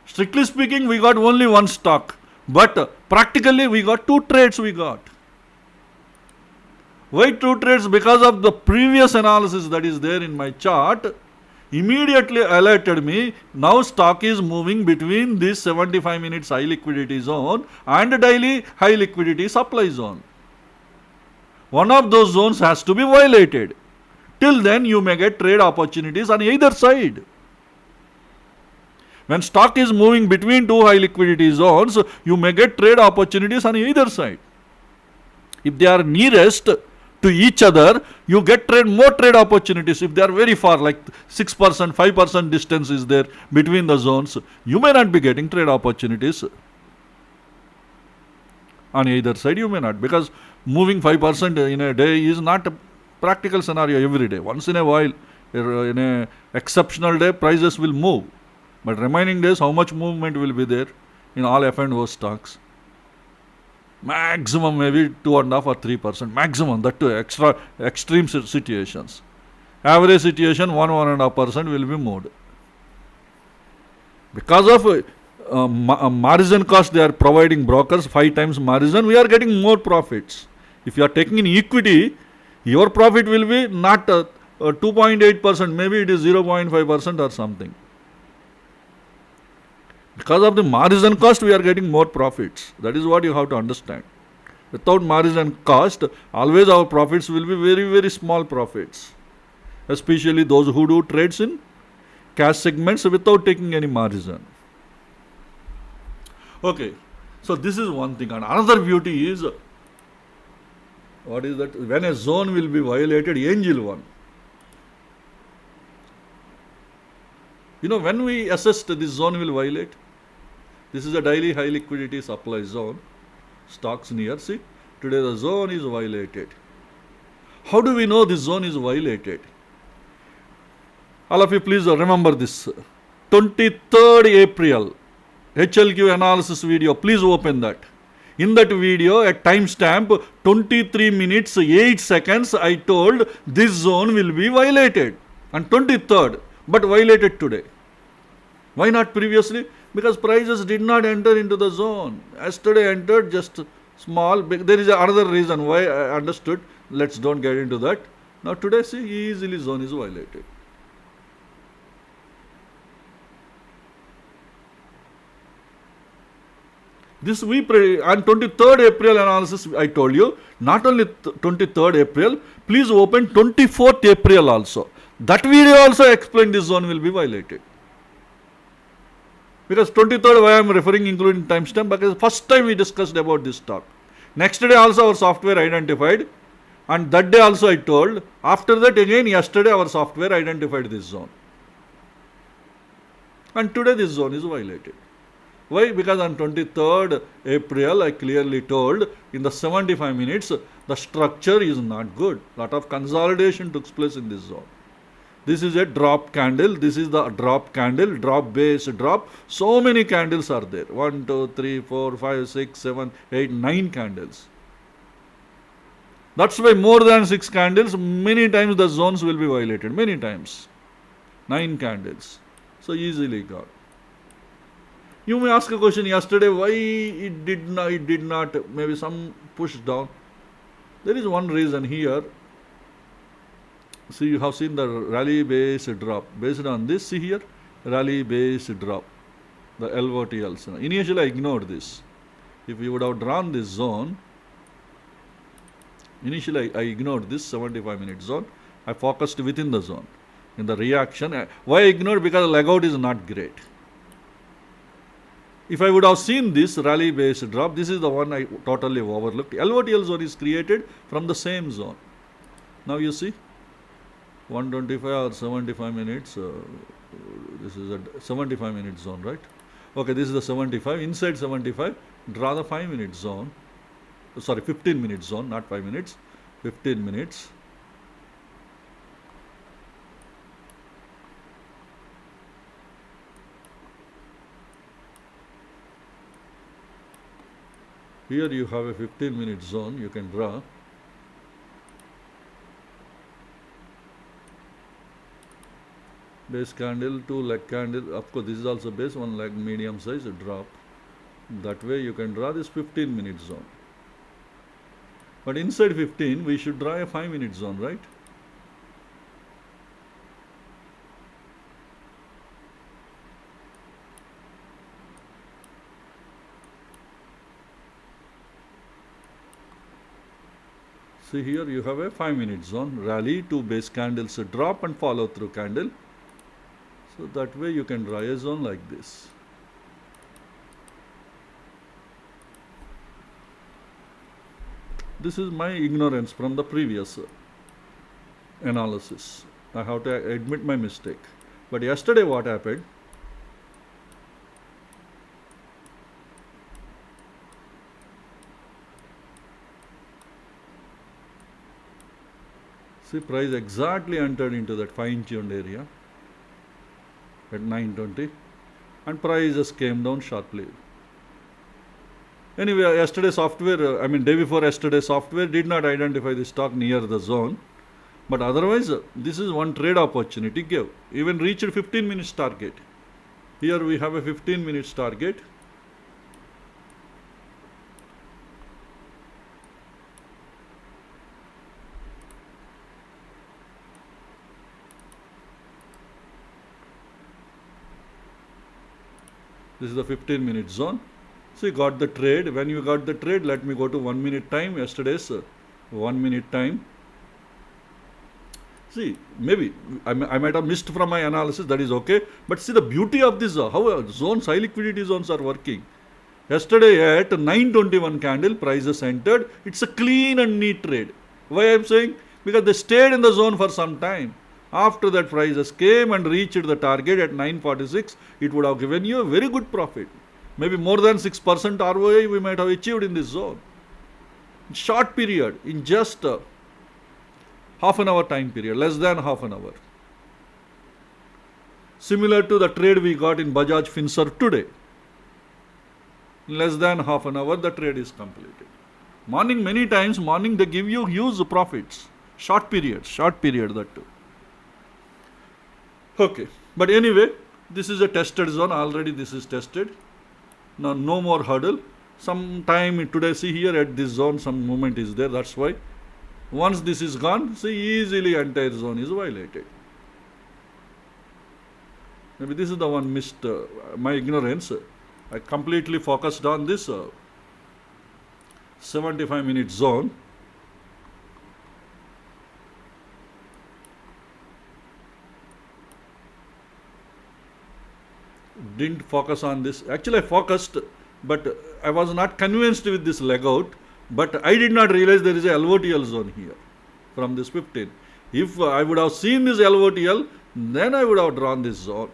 Strictly speaking, we got only 1 stock, but practically we got 2 trades we got. Why 2 trades? Because of the previous analysis that is there in my chart immediately alerted me, now stock is moving between this 75 minutes high liquidity zone and daily high liquidity supply zone. One of those zones has to be violated. Till then, you may get trade opportunities on either side. When stock is moving between two high liquidity zones, you may get trade opportunities on either side. If they are nearest to each other, you get more trade opportunities. If they are very far, like 6%, 5% distance is there between the zones, you may not be getting trade opportunities. On either side, you may not, because moving 5% in a day is not a practical scenario every day. Once in a while, in an exceptional day, prices will move. But remaining days, how much movement will be there in all F&O stocks? Maximum maybe 2.5 or 3%. Maximum, that too extreme situations. Average situation 1.5% will be moved. Because of margin cost they are providing brokers 5 times margin, we are getting more profits. If you are taking in equity, your profit will be not 2.8%, maybe it is 0.5% or something. Because of the margin cost, we are getting more profits. That is what you have to understand. Without margin cost, always our profits will be very, very small profits. Especially those who do trades in cash segments without taking any margin. Okay, so this is one thing. And another beauty is, what is that? When a zone will be violated, angel one. When we assessed this zone will violate, this is a daily high liquidity supply zone, stocks near, see, today the zone is violated. How do we know this zone is violated? All of you please remember this, 23rd April, HLQ analysis video, please open that. In that video, at timestamp 23 minutes 8 seconds, I told this zone will be violated on 23rd, but violated today. Why not previously? Because prices did not enter into the zone. Yesterday entered just small. There is another reason why I understood. Let's don't get into that. Now today, see, easily zone is violated. This we on 23rd April analysis, I told you, not only 23rd April, please open 24th April also. That video also explained this zone will be violated. Because 23rd, why I am referring including timestamp, because first time we discussed about this stock. Next day also our software identified, and that day also I told. After that again yesterday our software identified this zone. And today this zone is violated. Why? Because on 23rd April I clearly told in the 75 minutes the structure is not good. Lot of consolidation took place in this zone. This is a drop candle. This is the drop candle, drop base drop. So many candles are there. 1, 2, 3, 4, 5, 6, 7, 8, 9 candles. That's why more than 6 candles, many times the zones will be violated. Many times. 9 candles. So easily got. You may ask a question yesterday, why it did not, maybe some push down. There is one reason here. See, you have seen the rally base drop. Based on this, see here, rally base drop, the LOTLs. Initially, I ignored this. If you would have drawn this zone, initially I ignored this 75-minute zone. I focused within the zone. In the reaction, why I ignored? Because leg out is not great. If I would have seen this rally base drop, this is the one I totally overlooked. LOTL zone is created from the same zone. Now you see. 125 or 75 minutes, this is a 75-minute zone, right? Okay, this is the 75. Inside 75, draw the 5-minute zone. Sorry, 15-minute zone, not 5 minutes. 15 minutes. Here you have a 15-minute zone, you can draw. Base candle, 2 leg candle, of course this is also base, 1 leg medium size drop. That way you can draw this 15-minute zone. But inside 15 we should draw a 5-minute zone, right? See here you have a 5-minute zone, rally, 2 base candles, a drop and follow through candle. So that way you can draw a zone like this. This is my ignorance from the previous analysis. I have to admit my mistake. But yesterday what happened? See, price exactly entered into that fine-tuned area at 9:20 and price just came down sharply. Anyway, yesterday software, day before yesterday software did not identify the stock near the zone. But otherwise, this is one trade opportunity gave. Even reached 15 minutes target. Here we have a 15 minutes target. This is the 15 minute zone. So you got the trade. When you got the trade, let me go to 1 minute time. Yesterday's 1 minute time. See, maybe I might have missed from my analysis, that is okay. But see the beauty of this, how zones, high liquidity zones are working. Yesterday at 9:21 candle, prices entered. It's a clean and neat trade. Why I am saying? Because they stayed in the zone for some time. After that, prices came and reached the target at 9:46. It would have given you a very good profit. Maybe more than 6% ROI we might have achieved in this zone. In short period, in just half an hour time period, less than half an hour. Similar to the trade we got in Bajaj Finserv today. In less than half an hour, the trade is completed. Morning, many times, morning they give you huge profits. Short period that too. Okay, but anyway, this is a tested zone. Already this is tested. Now no more hurdle. Some time today, see here at this zone, some movement is there. That's why. Once this is gone, see easily entire zone is violated. Maybe this is the one missed, my ignorance. I completely focused on this 75-minute zone. Didn't focus on this. Actually, I focused, but I was not convinced with this leg out. But I did not realize there is a LOTL zone here from this 15. If I would have seen this LOTL, then I would have drawn this zone.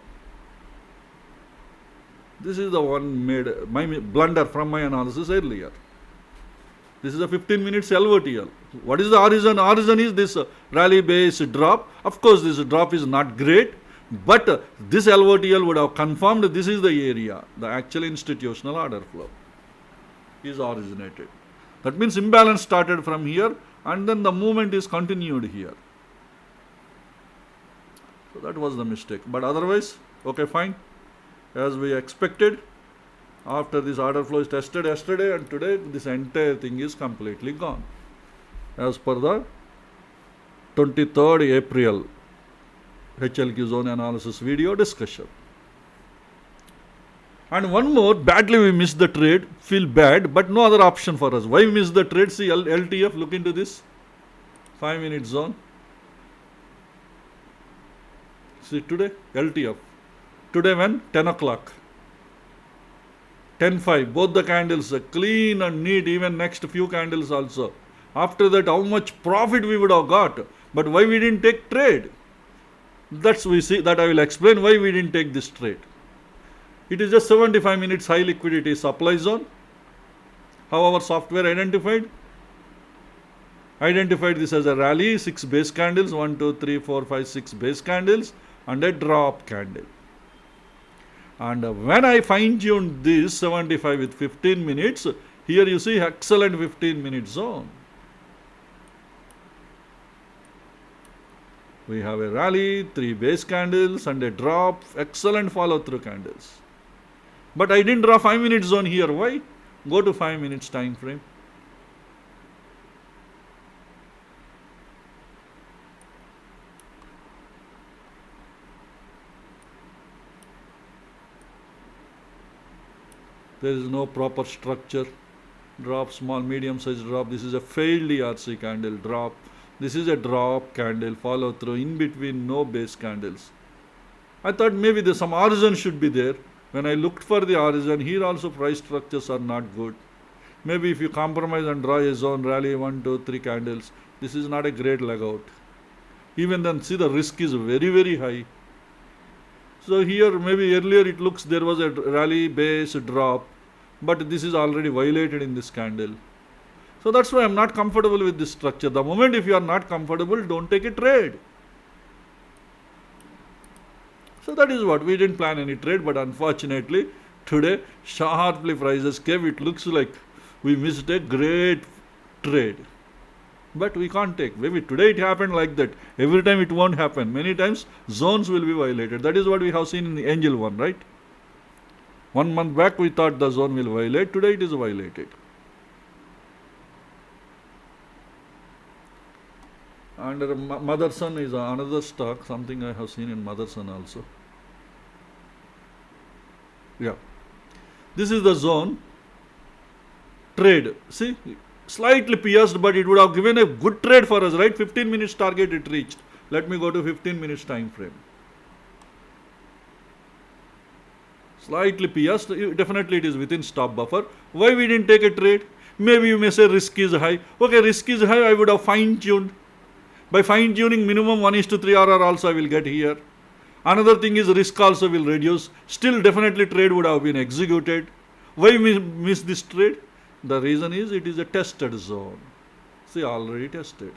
This is the one made my blunder from my analysis earlier. This is a 15 minutes LOTL. What is the origin? Origin is this rally base drop. Of course, this drop is not great, but this LOTL would have confirmed this is the area, the actual institutional order flow is originated. That means imbalance started from here and then the movement is continued here. So that was the mistake. But otherwise, okay, fine. As we expected, after this order flow is tested yesterday and today, this entire thing is completely gone. As per the 23rd April HLQ zone analysis video discussion. And one more, badly we missed the trade, feel bad, but no other option for us. Why we missed the trade? See LTF, look into this 5-minute zone. See today, LTF. Today when? 10 o'clock. 10:05, both the candles are clean and neat, even next few candles also. After that, how much profit we would have got. But why we didn't take trade? That's we see, that I will explain why we didn't take this trade. It is just 75 minutes high liquidity supply zone. How our software identified? Identified this as a rally, 6 base candles, 1, 2, 3, 4, 5, 6 base candles and a drop candle. And when I fine-tuned this 75 with 15 minutes, here you see excellent 15-minute zone. We have a rally, 3 base candles and a drop, excellent follow-through candles. But I didn't draw 5-minute zone here. Why? Go to 5 minutes time frame. There is no proper structure. drop, small, medium size drop. This is a failed ERC candle, drop. This is a drop candle, follow through, in between no base candles. I thought maybe there's some origin should be there. When I looked for the origin, here also price structures are not good. Maybe if you compromise and draw a zone, rally 1, 2, 3 candles, this is not a great leg out. Even then, see, the risk is very, very high. So here maybe earlier it looks there was a rally base drop, but this is already violated in this candle. So that's why I'm not comfortable with this structure. The moment if you are not comfortable, don't take a trade. So that is what, we didn't plan any trade, but unfortunately today sharply prices came. It looks like we missed a great trade. But we can't take. Maybe today it happened like that. Every time it won't happen. Many times zones will be violated. That is what we have seen in the Angel one, right? 1 month back we thought the zone will violate. Today it is violated. And Motherson is another stock. Something I have seen in Motherson also. Yeah. This is the zone. Trade. See? Slightly pierced, but it would have given a good trade for us, right? 15 minutes target it reached. Let me go to 15 minutes time frame. Slightly pierced, definitely it is within stop buffer. Why we didn't take a trade? Maybe you may say risk is high. Okay, risk is high, I would have fine-tuned. By fine-tuning, minimum 1:3 RR also I will get here. Another thing is risk also will reduce. Still definitely trade would have been executed. Why miss this trade? The reason is it is a tested zone. See, already tested.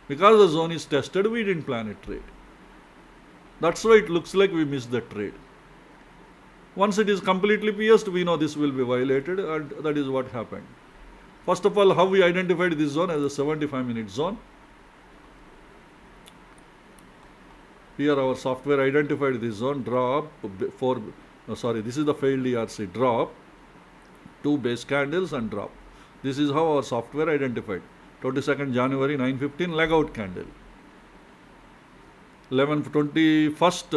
Because the zone is tested, we didn't plan a trade. That's why it looks like we missed the trade. Once it is completely pierced, we know this will be violated, and that is what happened. First of all, how we identified this zone as a 75-minute zone. Here our software identified this zone, drop, this is the failed ERC, drop, 2 base candles and drop. This is how our software identified. 22nd January 9:15 leg out candle. 21st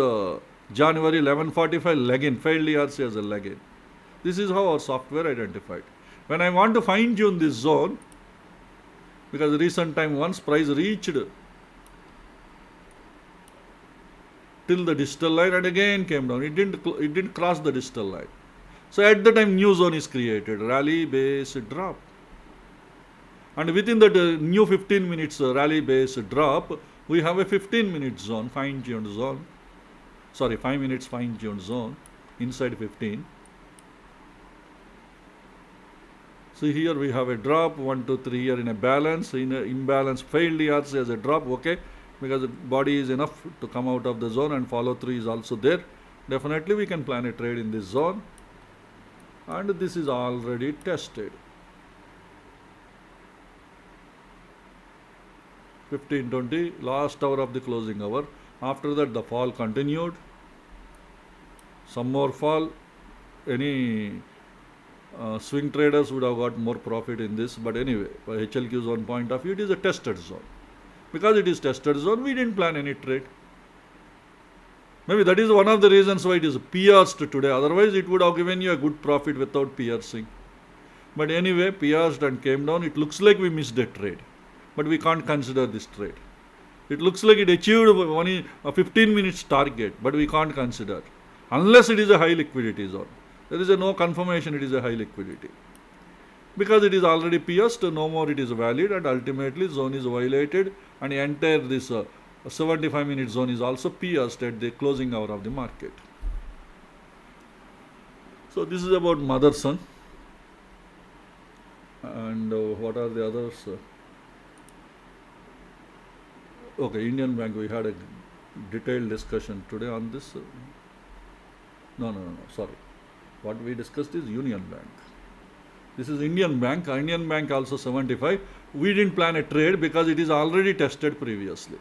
January 11:45 leg in, failed ERC as a leg in. This is how our software identified. When I want to fine tune this zone, because recent time once price reached till the digital line and again came down. It didn't cross the digital line. So at the time new zone is created, rally base drop. And within that new 15 minutes rally base drop, we have a 15-minute zone, fine-tuned zone. Sorry, 5 minutes fine-tuned zone inside 15. So here we have a drop, 1, 2, 3 here in a balance, in an imbalance, failed ERC as a drop, okay, because the body is enough to come out of the zone and follow through is also there. Definitely we can plan a trade in this zone. And this is already tested. 15:20, last hour of the closing hour. After that the fall continued. Some more fall. Any swing traders would have got more profit in this, but anyway, by HLQ zone point of view, it is a tested zone. Because it is tested zone, we didn't plan any trade. Maybe that is one of the reasons why it is pierced today. Otherwise, it would have given you a good profit without piercing. But anyway, pierced and came down. It looks like we missed a trade. But we can't consider this trade. It looks like it achieved a 15 minutes target, but we can't consider. Unless it is a high liquidity zone. There is no confirmation it is a high liquidity. Because it is already pierced, no more it is valid, and ultimately zone is violated, and entire this 75-minute zone is also pierced at the closing hour of the market. So this is about Motherson. And what are the others? Okay, Indian Bank, we had a detailed discussion today on this. No, sorry. What we discussed is Union Bank. This is Indian Bank. Indian Bank also 75. We didn't plan a trade because it is already tested previously.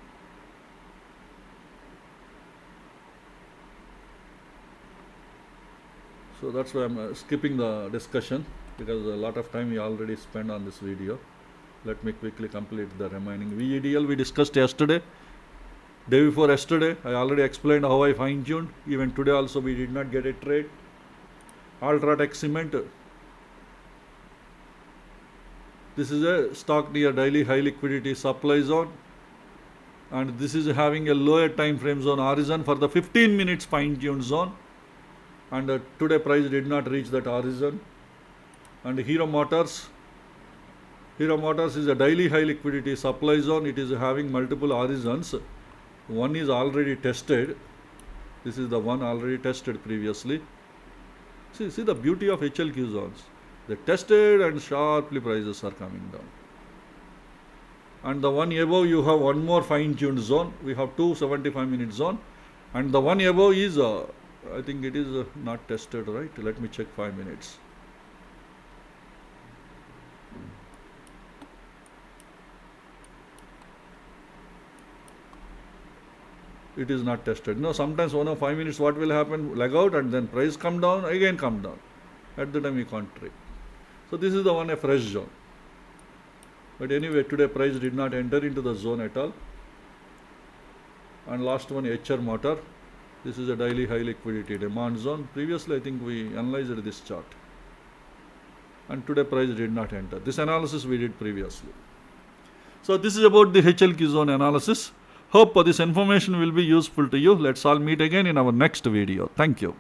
So that's why I'm skipping the discussion, because a lot of time we already spent on this video. Let me quickly complete the remaining. VEDL we discussed yesterday. Day before yesterday, I already explained how I fine-tuned. Even today also we did not get a trade. Ultratech Cement, This is a stock near daily high liquidity supply zone, and this is having a lower time frame zone horizon for the 15 minutes fine tuned zone, and today price did not reach that horizon. And Hero Motors is a daily high liquidity supply zone. It is having multiple horizons. One is already tested. This is the one already tested previously. See the beauty of HLQ zones. They tested and sharply prices are coming down. And the one above you have one more fine-tuned zone. We have two 75-minute zone, and the one above is I think it is not tested, right? Let me check 5 minutes. It is not tested. No, sometimes 1 or 5 minutes, what will happen? Leg out and then price come down, again come down. At the time you can't trade. So this is the one, a fresh zone. But anyway, today price did not enter into the zone at all. And last one, HR Motor. This is a daily high liquidity demand zone. Previously, I think we analyzed this chart. And today price did not enter. This analysis we did previously. So this is about the HLQ zone analysis. Hope this information will be useful to you. Let's all meet again in our next video. Thank you.